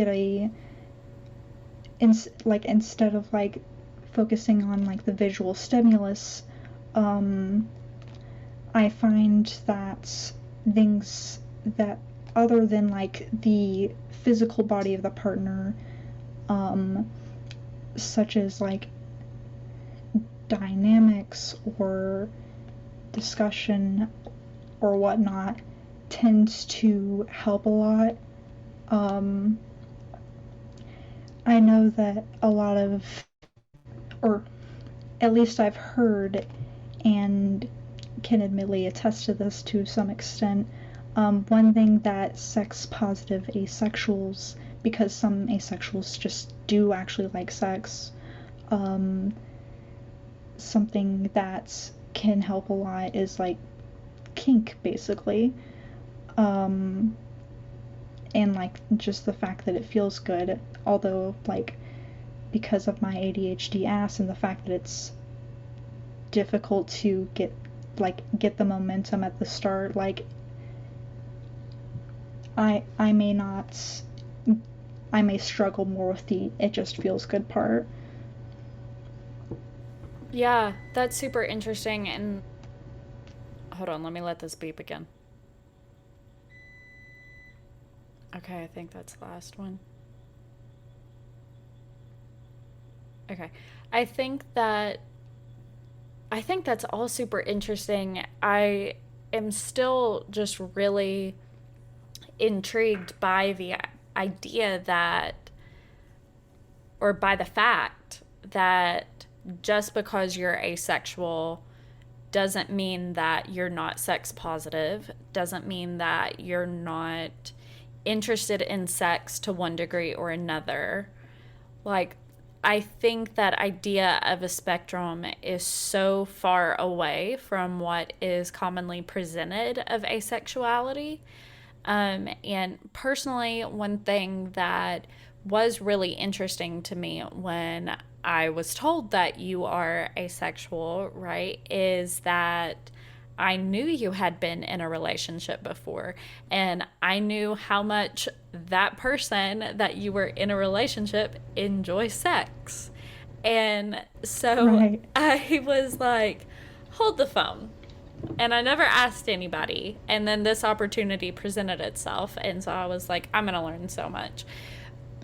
a like, instead of like focusing on like the visual stimulus, I find that things that other than like the physical body of the partner, such as like dynamics or discussion or whatnot, tends to help a lot. I know that a lot of, or at least I've heard and can admittedly attest to this to some extent, one thing that sex positive asexuals, because some asexuals just do actually like sex, something that can help a lot is like kink, basically. And like just the fact that it feels good, although like because of my ADHD ass and the fact that it's difficult to get the momentum at the start, like I may struggle more with the it just feels good part. Yeah, that's super interesting. And hold on, let me let this beep again. Okay, I think that's the last one. Okay. I think that I think that's all super interesting. I am still just really intrigued by the idea that, or by the fact that just because you're asexual doesn't mean that you're not sex positive, doesn't mean that you're not interested in sex to one degree or another. Like, I think that idea of a spectrum is so far away from what is commonly presented of asexuality. And personally, one thing that was really interesting to me when I was told that you are asexual, right, is that I knew you had been in a relationship before, and I knew how much that person that you were in a relationship enjoys sex. And so Right. I was like, hold the phone. And I never asked anybody. And then this opportunity presented itself. And so I was like, I'm going to learn so much.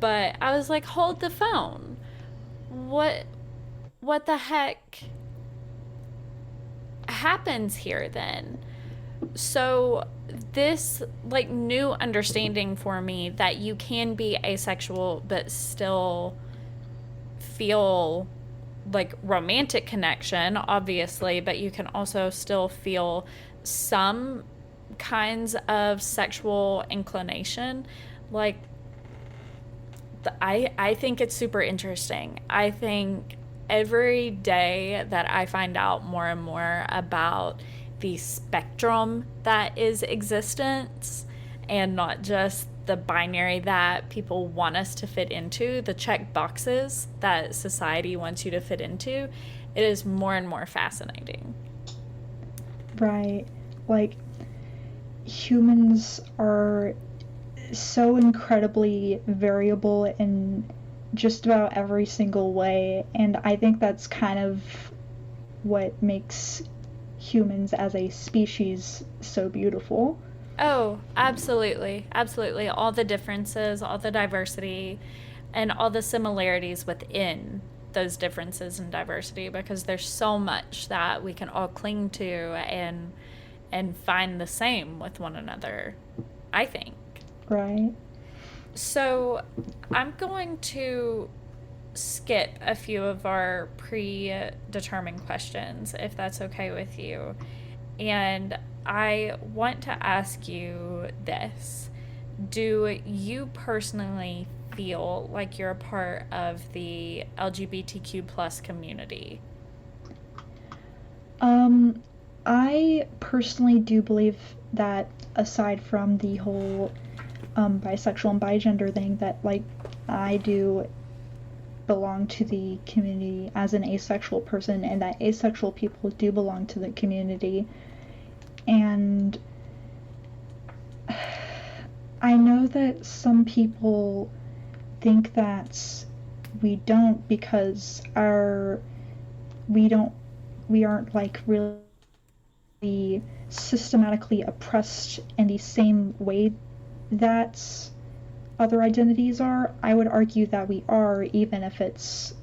But I was like, hold the phone. What the heck happens here then? So this like new understanding for me that you can be asexual but still feel like romantic connection, obviously, but you can also still feel some kinds of sexual inclination. Like, I think it's super interesting. I think every day that I find out more and more about the spectrum that is existence and not just the binary that people want us to fit into, the check boxes that society wants you to fit into, it is more and more fascinating. Right. Like, humans are so incredibly variable in just about every single way, and I think that's kind of what makes humans as a species so beautiful. Oh, absolutely. Absolutely. All the differences, all the diversity, and all the similarities within those differences and diversity, because there's so much that we can all cling to and find the same with one another, I think. Right. So, I'm going to skip a few of our predetermined questions, if that's okay with you. And I want to ask you this. Do you personally feel like you're a part of the LGBTQ plus community? I personally do believe that aside from the whole bisexual and bigender thing, that like I do belong to the community as an asexual person, and that asexual people do belong to the community. And I know that some people think that we don't because we aren't like really systematically oppressed in the same way that other identities are. I would argue that we are, even if it's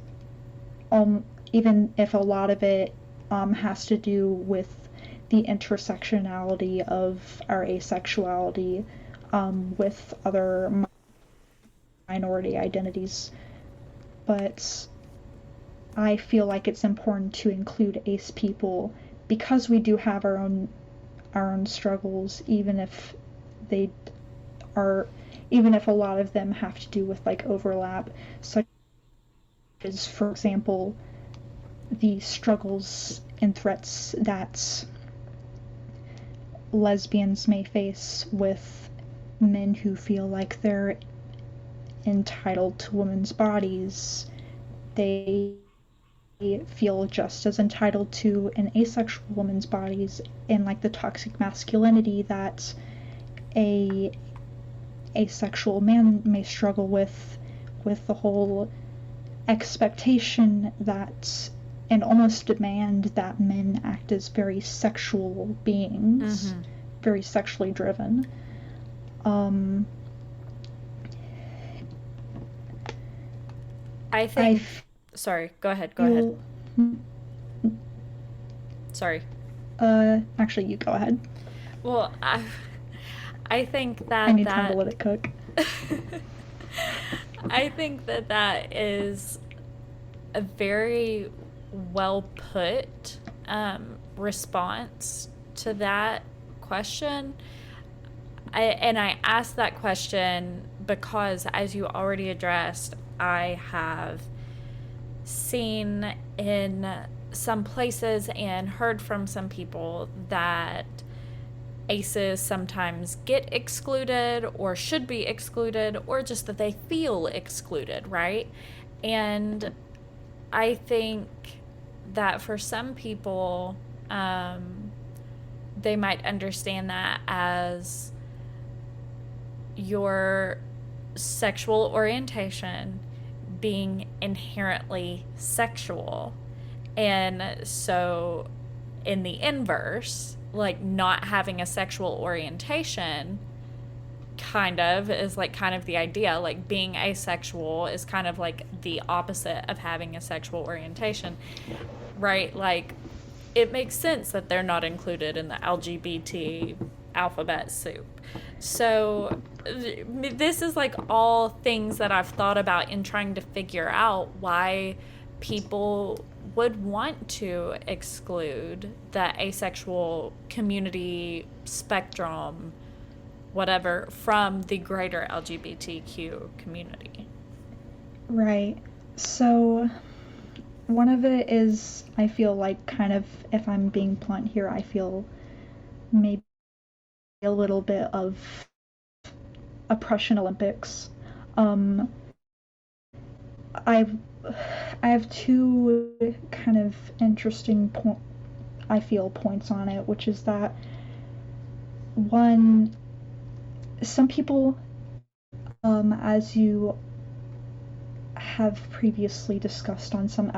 even if a lot of it has to do with the intersectionality of our asexuality with other minority identities. But I feel like it's important to include ace people because we do have our own struggles, even if they are, even if a lot of them have to do with like overlap, such as, for example, the struggles and threats that lesbians may face with men who feel like they're entitled to women's bodies. They feel just as entitled to an asexual woman's bodies, and like the toxic masculinity that a asexual man may struggle with the whole expectation that and almost demand that men act as very sexual beings, very sexually driven. I think. Sorry, go ahead. Sorry. Actually, you go ahead. Well, I think that I need time to let it cook. I think that is a very well put response to that question. I asked that question because, as you already addressed, I have seen in some places and heard from some people that aces sometimes get excluded or should be excluded, or just that they feel excluded, right? And I think that for some people, they might understand that as your sexual orientation being inherently sexual. And so, in the inverse, like not having a sexual orientation kind of is like kind of the idea. Like being asexual is kind of like the opposite of having a sexual orientation, right? Like it makes sense that they're not included in the LGBT alphabet soup. So this is like all things that I've thought about in trying to figure out why people would want to exclude the asexual community spectrum, whatever, from the greater LGBTQ community. Right. So one of it is, I feel like, kind of, if I'm being blunt here, I feel maybe a little bit of oppression Olympics. I have two kind of interesting points on it, which is that one, some people, as you have previously discussed on some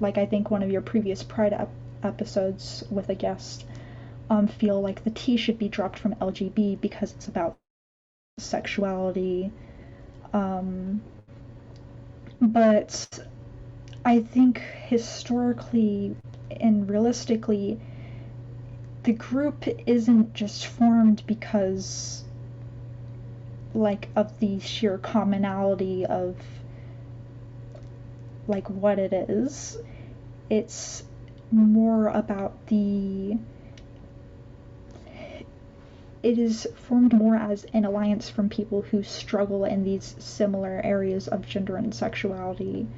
like I think one of your previous Pride episodes with a guest, feel like the T should be dropped from LGB because it's about sexuality. But I think historically and realistically, the group isn't just formed because like of the sheer commonality of like what it is. It's more about it is formed more as an alliance from people who struggle in these similar areas of gender and sexuality,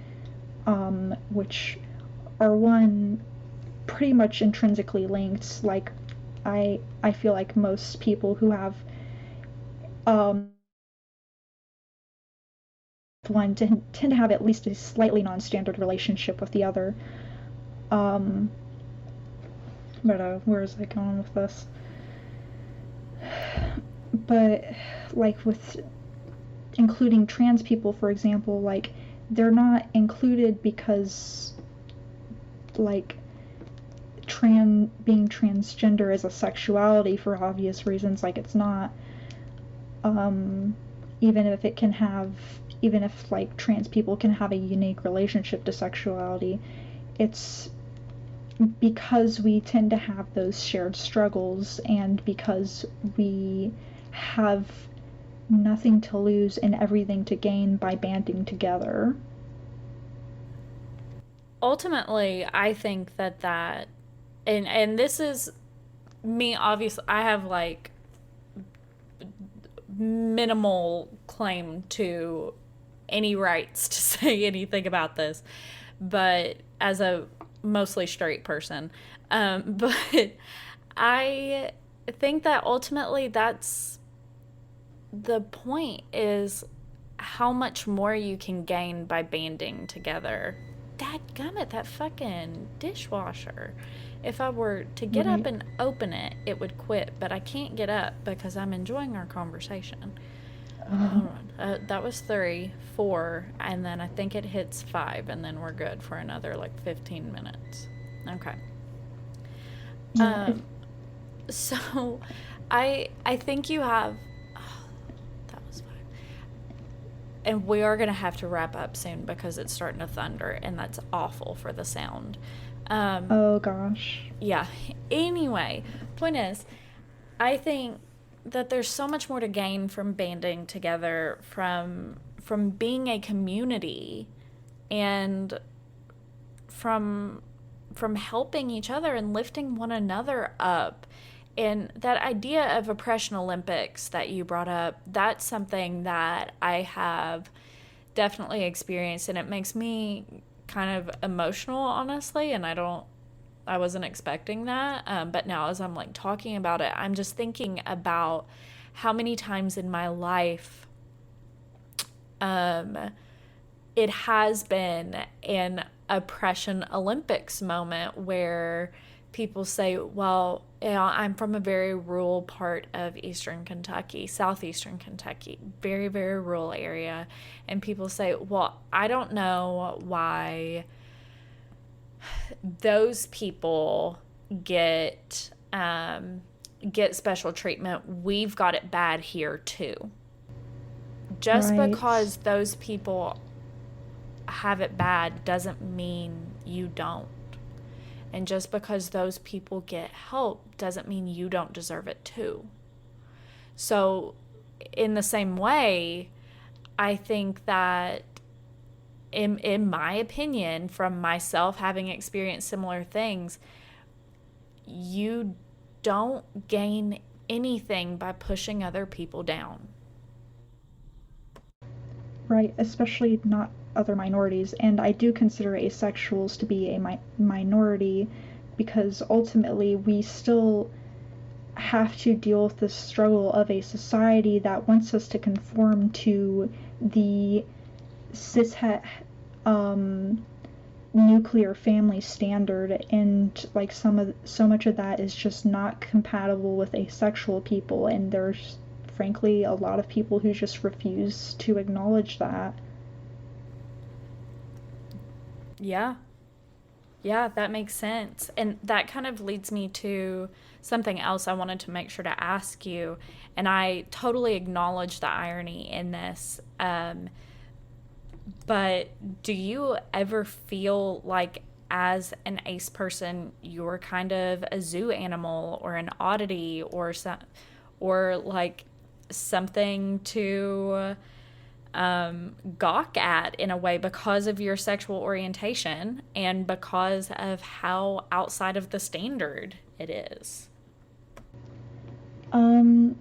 which are one pretty much intrinsically linked. Like I feel like most people who have one tend to have at least a slightly non-standard relationship with the other. But where is I going with this? but like with including trans people, for example, like they're not included because like being transgender is a sexuality for obvious reasons. Like it's not, um, even if like trans people can have a unique relationship to sexuality, it's because we tend to have those shared struggles and because we have nothing to lose and everything to gain by banding together. Ultimately, I think that and this is me. Obviously, I have like minimal claim to any rights to say anything about this, but as a mostly straight person, but I think that ultimately that's the point, is how much more you can gain by banding together. Dadgummit, that fucking dishwasher. If I were to get up Right. and open it, it would quit, but I can't get up because I'm enjoying our conversation. Hold on. That was 3, 4, and then I think it hits 5, and then we're good for another like 15 minutes. Okay. Yeah, So, I think you have. Oh, that was 5. And we are gonna have to wrap up soon because it's starting to thunder, and that's awful for the sound. oh gosh. Yeah. Anyway, point is, I think that there's so much more to gain from banding together, from being a community, and from from helping each other and lifting one another up. And that idea of oppression Olympics that you brought up, that's something that I have definitely experienced, and it makes me kind of emotional, honestly, and I wasn't expecting that. But now as I'm like talking about it, I'm just thinking about how many times in my life um, it has been an oppression Olympics moment where people say, well, I'm from a very rural part of eastern Kentucky, southeastern Kentucky, very, very rural area. And people say, well, I don't know why those people get special treatment. We've got it bad here too. Just Right. because those people have it bad doesn't mean you don't. And just because those people get help doesn't mean you don't deserve it too. So, in the same way, I think that, in my opinion, from myself having experienced similar things, you don't gain anything by pushing other people down. Right, especially not other minorities. And I do consider asexuals to be a minority because ultimately we still have to deal with the struggle of a society that wants us to conform to the cishet nuclear family standard, and like so much of that is just not compatible with asexual people, and there's frankly a lot of people who just refuse to acknowledge that. Yeah. Yeah, that makes sense. And that kind of leads me to something else I wanted to make sure to ask you. And I totally acknowledge the irony in this. But do you ever feel like, as an ace person, you're kind of a zoo animal or an oddity, or like something to gawk at in a way because of your sexual orientation and because of how outside of the standard it is? Um,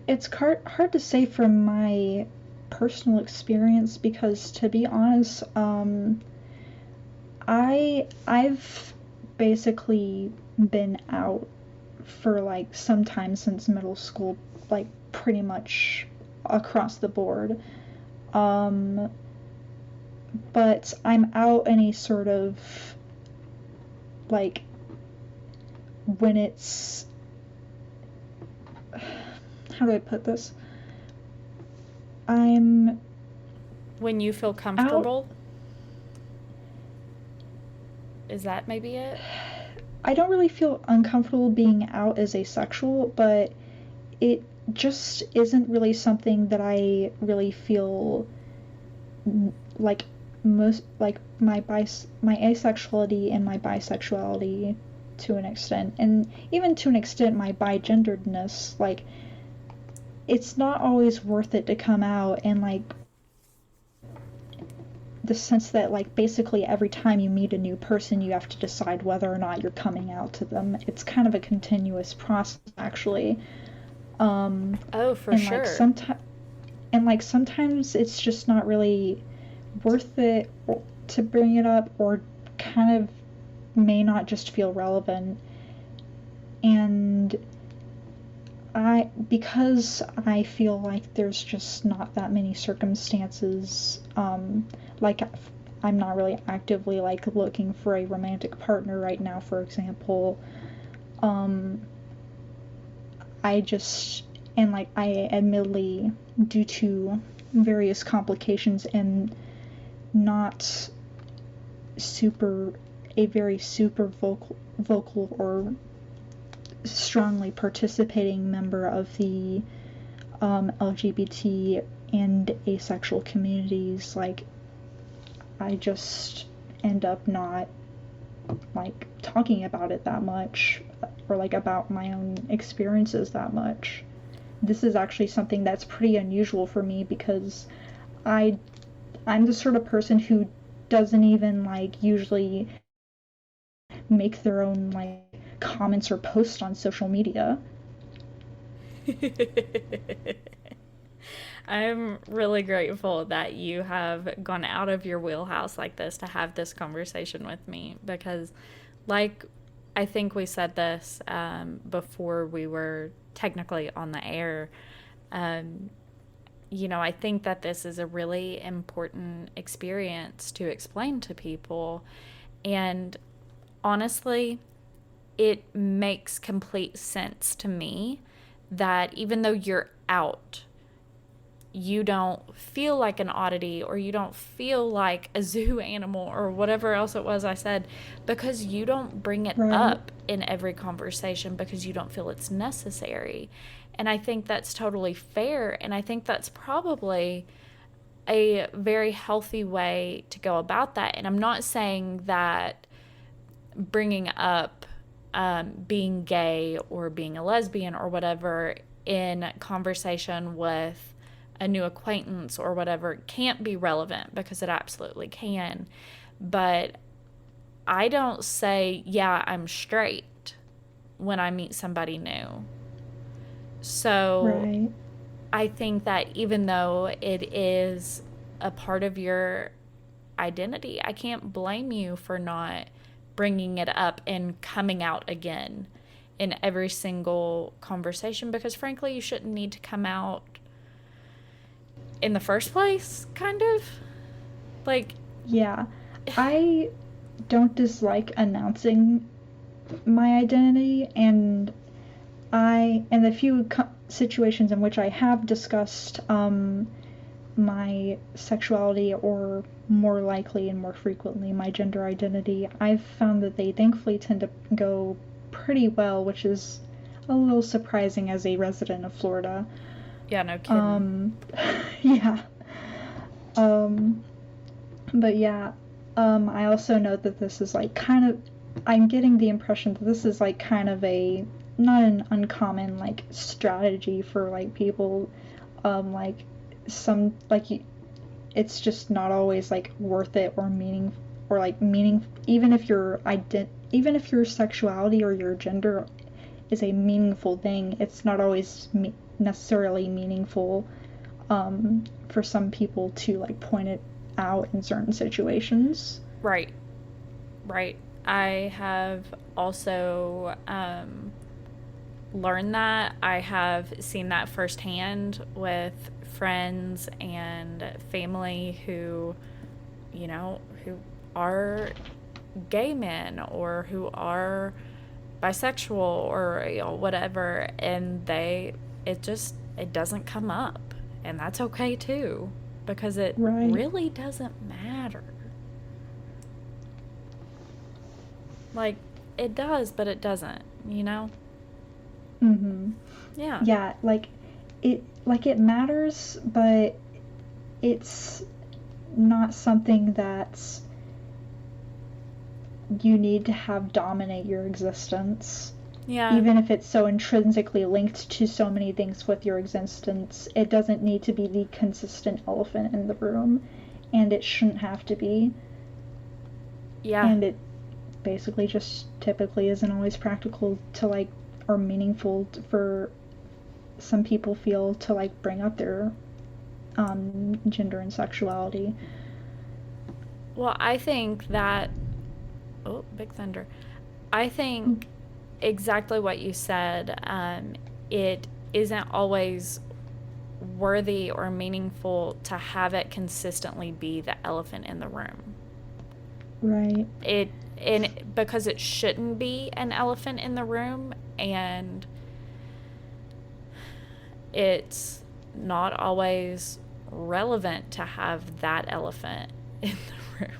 it's hard to say from my personal experience because, to be honest, I've basically been out for like some time since middle school, like pretty much across the board. Um, but I'm out in a sort of like when it's how do I put this? I'm When you feel out. comfortable, is that maybe it? I don't really feel uncomfortable being out as asexual, but it just isn't really something that I really feel like most like my asexuality and my bisexuality to an extent, and even to an extent my bigenderedness, like it's not always worth it to come out, and like the sense that like basically every time you meet a new person you have to decide whether or not you're coming out to them. It's kind of a continuous process actually. Oh, for And sure. like sometimes it's just not really worth it to bring it up, or kind of may not just feel relevant. And because I feel like there's just not that many circumstances, like I'm not really actively like looking for a romantic partner right now, for example. um I just, and like I admittedly, due to various complications, am not super a very super vocal or strongly participating member of the LGBT and asexual communities. Like I just end up not like talking about it that much, or like about my own experiences that much. This is actually something that's pretty unusual for me, because I I'm the sort of person who doesn't even like usually make their own like comments or posts on social media. I'm really grateful that you have gone out of your wheelhouse like this to have this conversation with me because, like, I think we said this before we were technically on the air. Um, I think that this is a really important experience to explain to people. And honestly, it makes complete sense to me that even though you're out, you don't feel like an oddity or you don't feel like a zoo animal or whatever else it was I said, because you don't bring it Right. up in every conversation because you don't feel it's necessary. And I think that's totally fair. And I think that's probably a very healthy way to go about that. And I'm not saying that bringing up being gay or being a lesbian or whatever in conversation with a new acquaintance or whatever can't be relevant, because it absolutely can. But I don't say, yeah, I'm straight when I meet somebody new. So Right. I think that even though it is a part of your identity, I can't blame you for not bringing it up and coming out again in every single conversation, because frankly, you shouldn't need to come out in the first place, kind of. Like, Yeah. I don't dislike announcing my identity, and in the few situations in which I have discussed my sexuality, or more likely and more frequently my gender identity, I've found that they thankfully tend to go pretty well, which is a little surprising as a resident of Florida. yeah, no kidding. Um, yeah. Um, but yeah, I also note that this is like kind of, I'm getting the impression that this is like kind of a, not an uncommon like strategy for like people, like some like it's just not always like worth it or meaning, or like meaning, even if your sexuality or your gender is a meaningful thing, it's not always necessarily meaningful for some people to like point it out in certain situations. Right, right. I have also learned that. I have seen that firsthand with friends and family who are gay men or who are bisexual or whatever, and it it doesn't come up. And that's okay too, because it Right. really doesn't matter. Like, it does, but it doesn't, you know? Mm-hmm. Yeah. Yeah, it matters, but it's not something that's you need to have dominate your existence. Yeah. Even if it's so intrinsically linked to so many things with your existence, it doesn't need to be the consistent elephant in the room, and it shouldn't have to be. Yeah. And it basically just typically isn't always practical to, like, or meaningful for some people feel to, like, bring up their gender and sexuality. Well, I think that... Oh, big thunder. I think exactly what you said. It isn't always worthy or meaningful to have it consistently be the elephant in the room. Right. Because it shouldn't be an elephant in the room, and it's not always relevant to have that elephant in the room.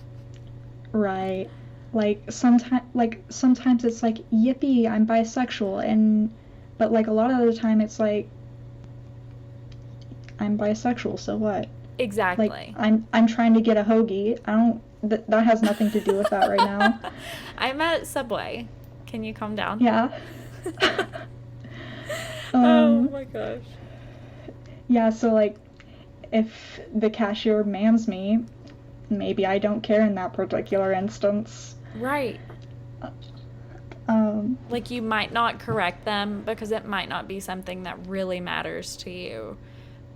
Right. Like sometimes it's like, yippee, I'm bisexual, but like a lot of the time it's like, I'm bisexual, so what? Exactly. Like I'm trying to get a hoagie. That has nothing to do with that right now. I'm at Subway. Can you calm down? Yeah. Oh my gosh. Yeah, so like if the cashier mans me, maybe I don't care in that particular instance. Right. Like, you might not correct them because it might not be something that really matters to you.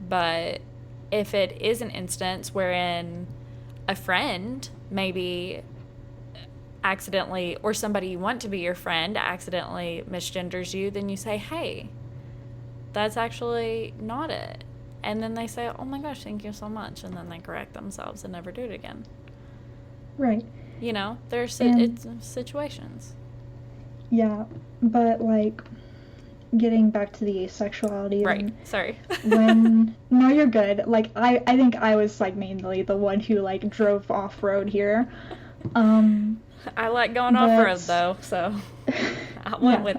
But if it is an instance wherein a friend maybe accidentally, or somebody you want to be your friend accidentally misgenders you, then you say, hey, that's actually not it. And then they say, oh my gosh, thank you so much. And then they correct themselves and never do it again. Right. You know, there's it's situations. Yeah, but like getting back to the asexuality. Right. Sorry. No, you're good. Like I think I was like mainly the one who like drove off road here. I like going off road though, so I went with.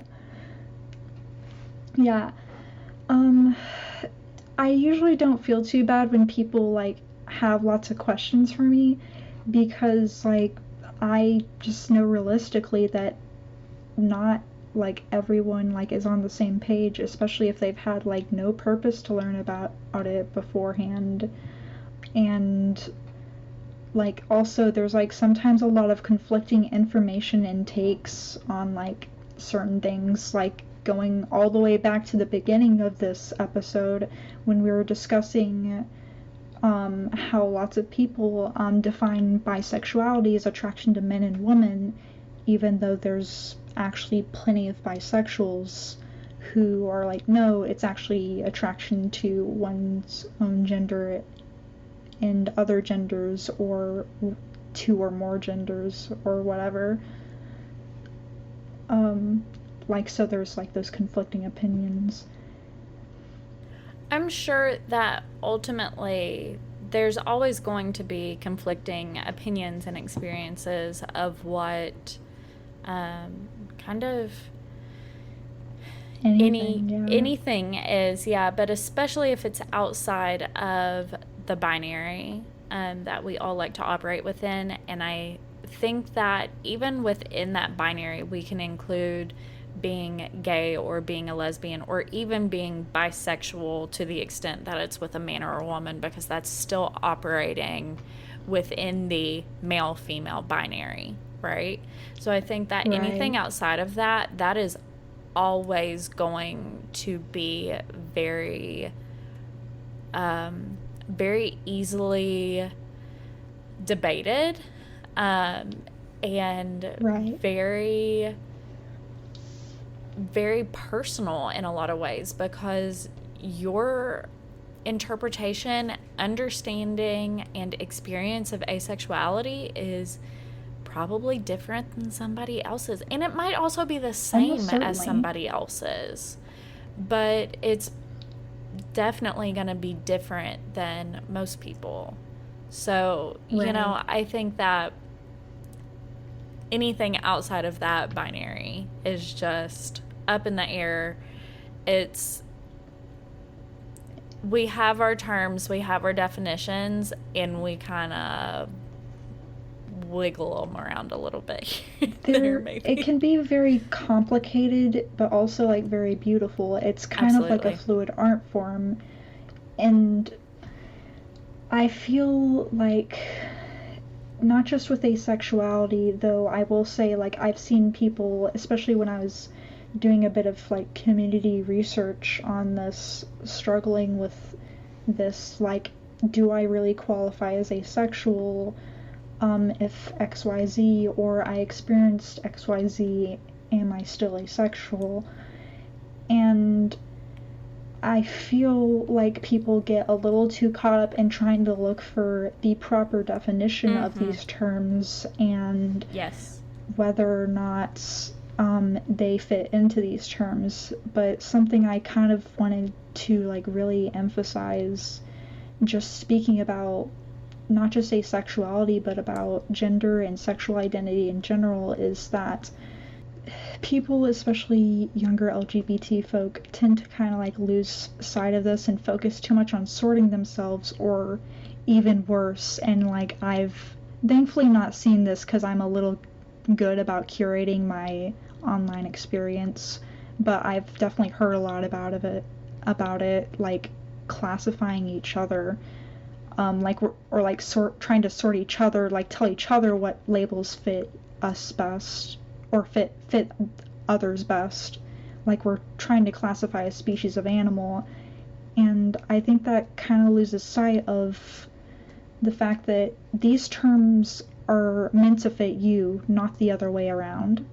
Yeah. I usually don't feel too bad when people like have lots of questions for me, because like I just know realistically that not like everyone like is on the same page, especially if they've had like no purpose to learn about it beforehand. And like also there's like sometimes a lot of conflicting information and takes on like certain things, like going all the way back to the beginning of this episode when we were discussing how lots of people define bisexuality as attraction to men and women, even though there's actually plenty of bisexuals who are like, no, it's actually attraction to one's own gender and other genders, or two or more genders, or whatever. Like, so there's like those conflicting opinions. I'm sure that ultimately there's always going to be conflicting opinions and experiences of what kind of anything is, yeah, but especially if it's outside of the binary that we all like to operate within. And I think that even within that binary, we can include being gay or being a lesbian or even being bisexual to the extent that it's with a man or a woman, because that's still operating within the male-female binary, right? So I think that anything outside of that, that is always going to be very, very easily debated, and very, very personal in a lot of ways, because your interpretation, understanding, and experience of asexuality is probably different than somebody else's, and it might also be the same as somebody else's, but it's definitely going to be different than most people. So, Right. I think that anything outside of that binary is just up in the air. It's we have our terms, we have our definitions, and we kind of wiggle them around a little bit there, It maybe. can be very complicated, but also like very beautiful. It's kind of like a Absolutely. fluid art form, and I feel like not just with asexuality, though I will say like I've seen people, especially when I was doing a bit of like community research on this, struggling with this like, do I really qualify as asexual if XYZ, or I experienced XYZ, am I still asexual? And I feel like people get a little too caught up in trying to look for the proper definition of Mm-hmm. these terms and Yes. whether or not they fit into these terms. But something I kind of wanted to like really emphasize, just speaking about not just asexuality but about gender and sexual identity in general, is that people, especially younger LGBT folk, tend to kind of like lose sight of this and focus too much on sorting themselves, or even worse. And like, I've thankfully not seen this because I'm a little good about curating my online experience, but I've definitely heard a lot about it, like classifying each other, like, or like trying to sort each other, like tell each other what labels fit us best, or fit others best, like we're trying to classify a species of animal. And I think that kind of loses sight of the fact that these terms are meant to fit you, not the other way around.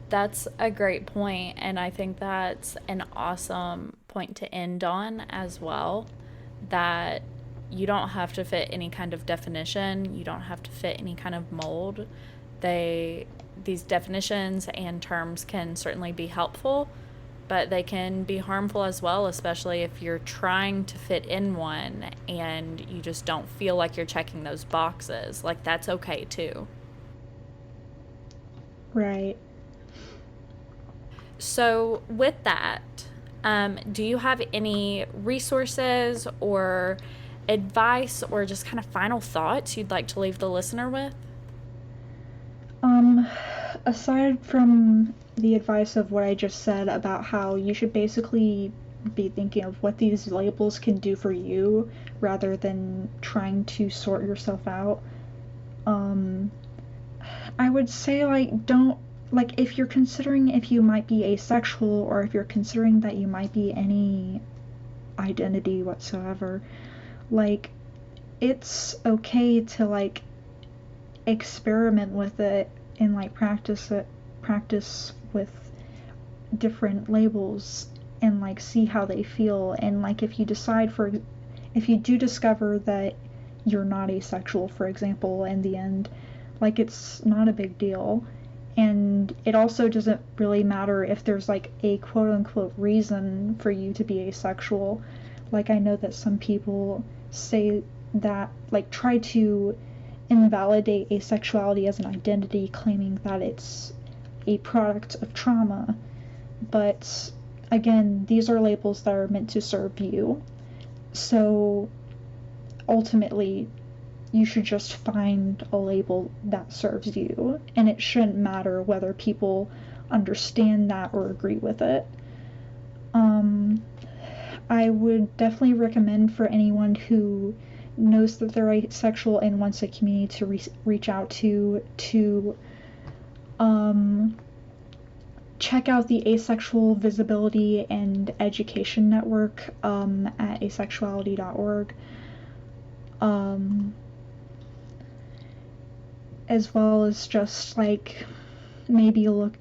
That's a great point, and I think that's an awesome point to end on as well. That you don't have to fit any kind of definition, you don't have to fit any kind of mold. These definitions and terms can certainly be helpful, but they can be harmful as well, especially if you're trying to fit in one and you just don't feel like you're checking those boxes. Like, that's okay too. Right. So, with that, do you have any resources or advice or just kind of final thoughts you'd like to leave the listener with? Um, Aside from the advice of what I just said about how you should basically be thinking of what these labels can do for you rather than trying to sort yourself out, um, I would say, like, don't, like, if you're considering if you might be asexual, or if you're considering that you might be any identity whatsoever, like, it's okay to, like, experiment with it and, like, practice with different labels and, like, see how they feel. And, like, if you do discover that you're not asexual, for example, in the end, like, it's not a big deal. And it also doesn't really matter if there's like a quote unquote reason for you to be asexual. Like, I know that some people say that, like, try to invalidate asexuality as an identity, claiming that it's a product of trauma. But again, these are labels that are meant to serve you. So ultimately, you should just find a label that serves you, and it shouldn't matter whether people understand that or agree with it. Um, I would definitely recommend for anyone who knows that they're asexual and wants a community to reach out to um, check out the Asexual Visibility and Education Network at asexuality.org. Um, as well as just like maybe look,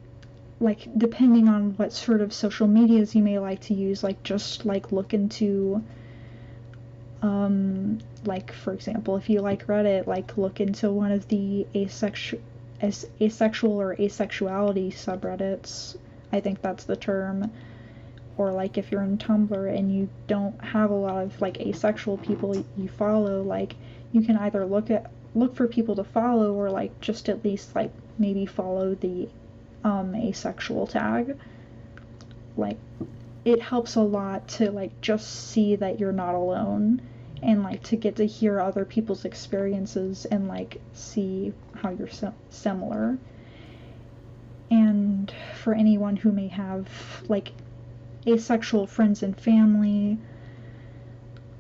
like, depending on what sort of social medias you may like to use, like, just like look into like, for example, if you like Reddit, like look into one of the asexual or asexuality subreddits. I think that's the term. or like if you're on Tumblr and you don't have a lot of like asexual people you follow, like you can either look for people to follow, or like just at least like maybe follow the asexual tag. Like it helps a lot to like just see that you're not alone, and like to get to hear other people's experiences and like see how you're similar. And for anyone who may have like asexual friends and family,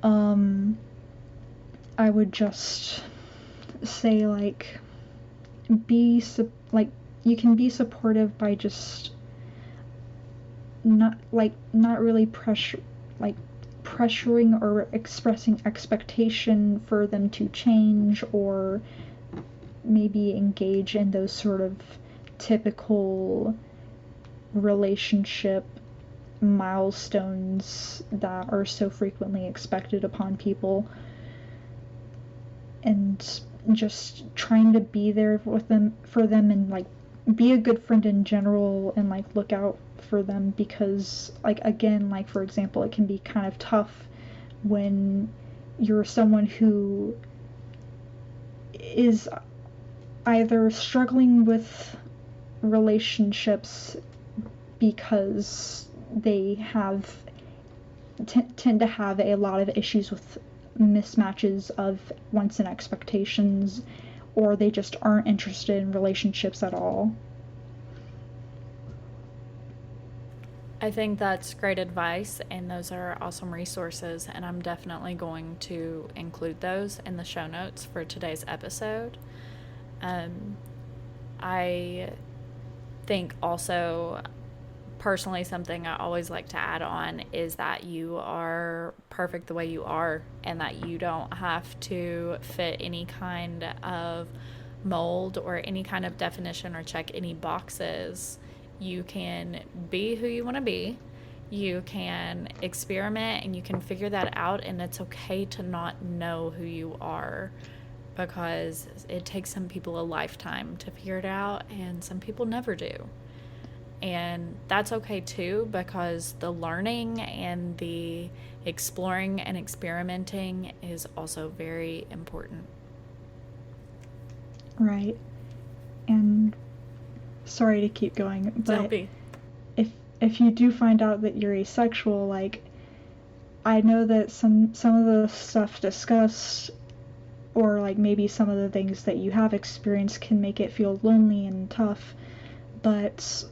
I would just say like you can be supportive by just not really pressuring or expressing expectation for them to change, or maybe engage in those sort of typical relationship milestones that are so frequently expected upon people, and just trying to be there for them and like be a good friend in general, and like look out for them, because like again, like for example, it can be kind of tough when you're someone who is either struggling with relationships because they tend to have a lot of issues with mismatches of wants and expectations, or they just aren't interested in relationships at all. I think that's great advice, and those are awesome resources, and I'm definitely going to include those in the show notes for today's episode. I think also, personally, something I always like to add on is that you are perfect the way you are, and that you don't have to fit any kind of mold or any kind of definition or check any boxes. You can be who you want to be. You can experiment and you can figure that out, and it's okay to not know who you are, because it takes some people a lifetime to figure it out, and some people never do. And that's okay too, because the learning and the exploring and experimenting is also very important. Right. And sorry to keep going, but Don't be. if you do find out that you're asexual, like I know that some of the stuff discussed, or like maybe some of the things that you have experienced, can make it feel lonely and tough, but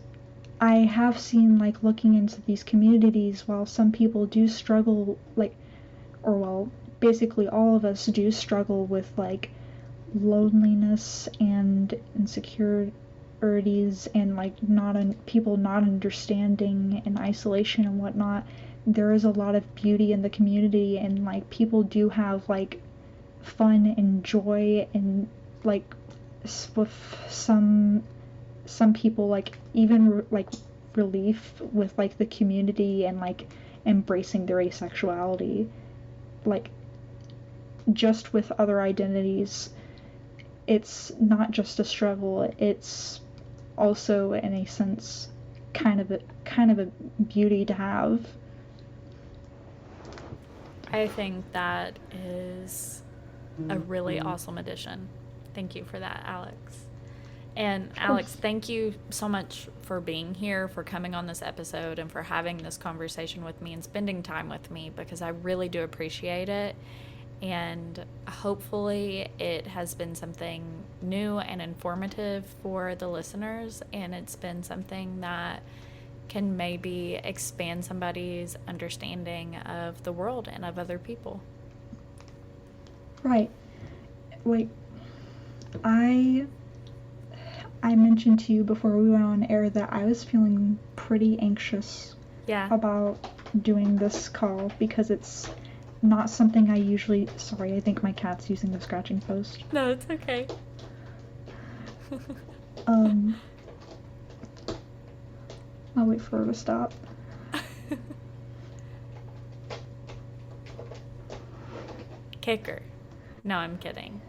I have seen, like, looking into these communities, while some people do struggle, like, or well, basically all of us do struggle with, like, loneliness and insecurities and, like, people not understanding and isolation and whatnot. There is a lot of beauty in the community, and, like, people do have, like, fun and joy, and, like, with some people, like, even like relief with like the community and like embracing their asexuality, like just with other identities. It's not just a struggle, it's also in a sense kind of a beauty to have. I think that is a really awesome addition. Thank you for that, Alex. And Alex, thank you so much for being here, for coming on this episode, and for having this conversation with me and spending time with me, because I really do appreciate it. And hopefully it has been something new and informative for the listeners, and it's been something that can maybe expand somebody's understanding of the world and of other people. Right. Like, I mentioned to you before we went on air that I was feeling pretty anxious about doing this call, because it's not something I usually... Sorry, I think my cat's using the scratching post. No, it's okay. I'll wait for her to stop. Kicker. No, I'm kidding.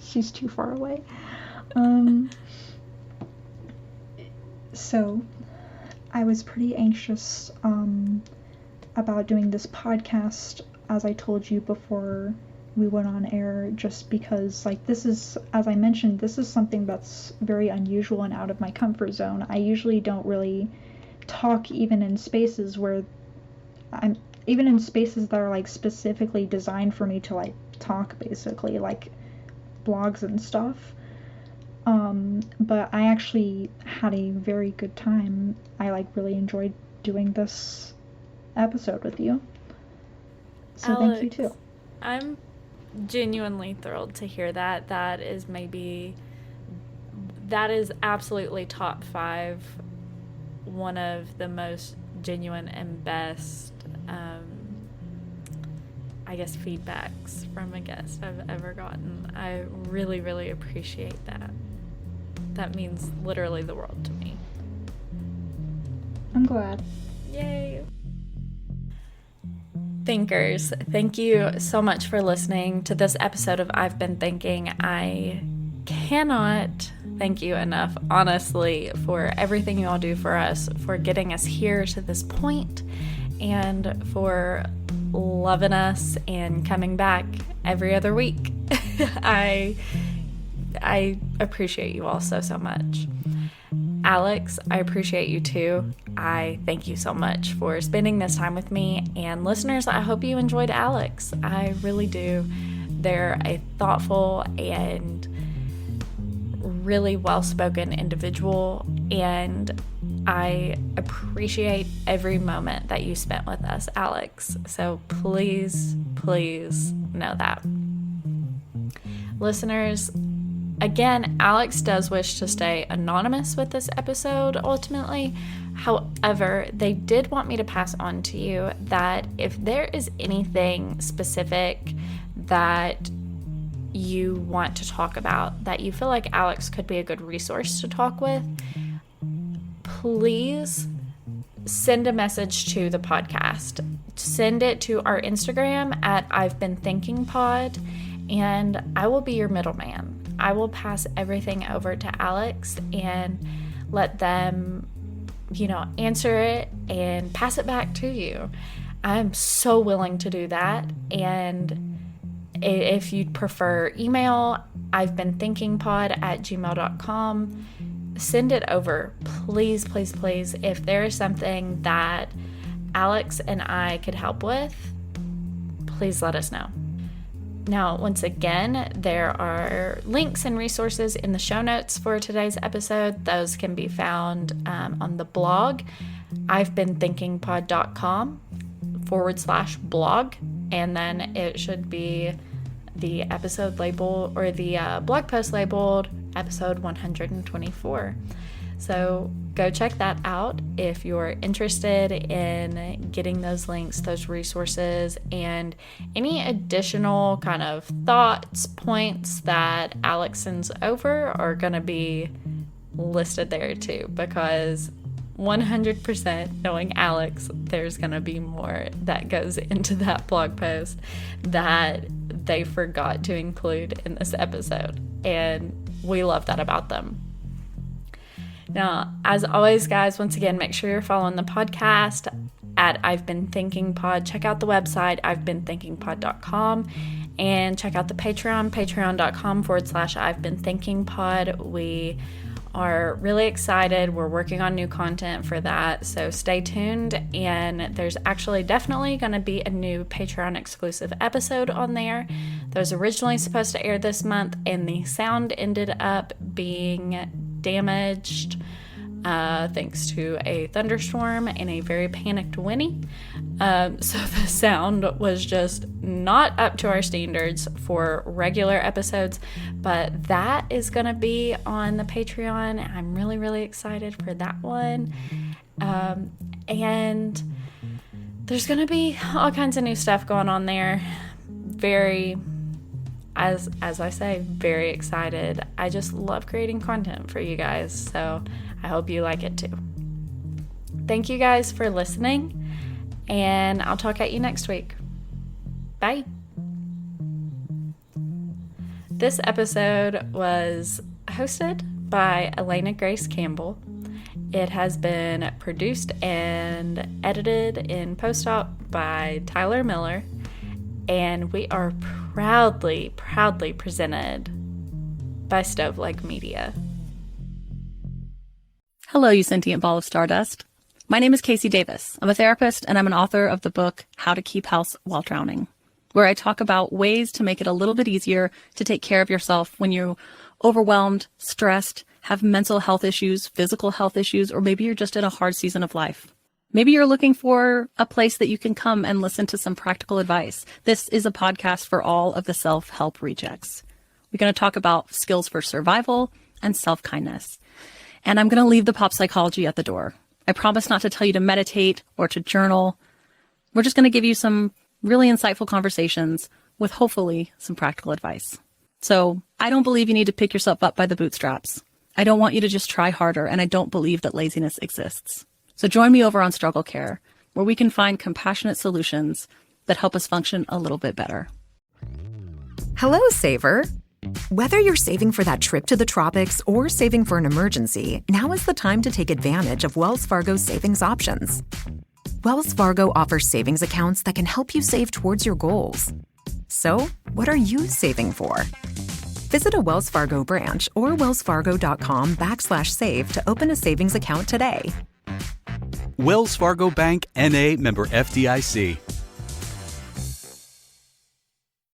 She's too far away. So, I was pretty anxious about doing this podcast, as I told you before we went on air, just because, like, this is, as I mentioned, this is something that's very unusual and out of my comfort zone. I usually don't really talk even in spaces that are, like, specifically designed for me to, like, talk, basically, like blogs and stuff. But I actually had a very good time. I, like, really enjoyed doing this episode with you. So Alex, thank you too. I'm genuinely thrilled to hear that. That is absolutely top 5, one of the most genuine and best, I guess, feedbacks from a guest I've ever gotten. I really, really appreciate that. That means literally the world to me. I'm glad. Yay! Thinkers, thank you so much for listening to this episode of I've Been Thinking. I cannot thank you enough, honestly, for everything you all do for us, for getting us here to this point, and for loving us and coming back every other week. I appreciate you all so, so much. Alix, I appreciate you too. I thank you so much for spending this time with me. And listeners, I hope you enjoyed Alix. I really do. They're a thoughtful and really well-spoken individual, and I appreciate every moment that you spent with us, Alix. So please, please know that. Listeners, again, Alix does wish to stay anonymous with this episode ultimately. However, they did want me to pass on to you that if there is anything specific that you want to talk about, that you feel like Alix could be a good resource to talk with, please send a message to the podcast. Send it to our Instagram at I've Been Thinking Pod, and I will be your middleman. I will pass everything over to Alix and let them, answer it and pass it back to you. I'm so willing to do that. And if you'd prefer email, I've been thinkingpod@gmail.com. Send it over, please, please, please. If there is something that Alix and I could help with, please let us know. Now, once again, there are links and resources in the show notes for today's episode. Those can be found on the blog, ivebenthinkingpod.com/blog, and then it should be the episode label or the blog post labeled episode 124. So go check that out if you're interested in getting those links, those resources, and any additional kind of thoughts, points that Alix sends over are going to be listed there too, because 100% knowing Alix, there's going to be more that goes into that blog post that they forgot to include in this episode, and we love that about them. Now, as always, guys, once again, make sure you're following the podcast at I've Been Thinking Pod. Check out the website, ivebenthinkingpod.com, and check out the Patreon, patreon.com/I've Been Thinking Pod. We are really excited. We're working on new content for that, so stay tuned. And there's actually definitely going to be a new Patreon exclusive episode on there. That was originally supposed to air this month, and the sound ended up being damaged thanks to a thunderstorm and a very panicked Winnie. So the sound was just not up to our standards for regular episodes, but that is going to be on the Patreon. I'm really, really excited for that one. And there's going to be all kinds of new stuff going on there. Very, as I say, very excited. I just love creating content for you guys, so I hope you like it too. Thank you guys for listening, and I'll talk at you next week. Bye. This episode was hosted by Elena Grace Campbell, It has been produced and edited in post-op by Tyler Miller, and we are proudly presented by Stoveleg Media. Hello, you sentient ball of stardust. My name is Casey Davis. I'm a therapist, and I'm an author of the book How to Keep House While Drowning, where I talk about ways to make it a little bit easier to take care of yourself when you're overwhelmed, stressed, have mental health issues, physical health issues, or maybe you're just in a hard season of life. Maybe you're looking for a place that you can come and listen to some practical advice. This is a podcast for all of the self-help rejects. We're going to talk about skills for survival and self-kindness. And I'm going to leave the pop psychology at the door. I promise not to tell you to meditate or to journal. We're just going to give you some really insightful conversations with hopefully some practical advice. So I don't believe you need to pick yourself up by the bootstraps. I don't want you to just try harder, and I don't believe that laziness exists. So join me over on Struggle Care, where we can find compassionate solutions that help us function a little bit better. Hello, saver. Whether you're saving for that trip to the tropics or saving for an emergency, now is the time to take advantage of Wells Fargo's savings options. Wells Fargo offers savings accounts that can help you save towards your goals. So, what are you saving for? Visit a Wells Fargo branch or wellsfargo.com/save to open a savings account today. Wells Fargo Bank, N.A., member FDIC.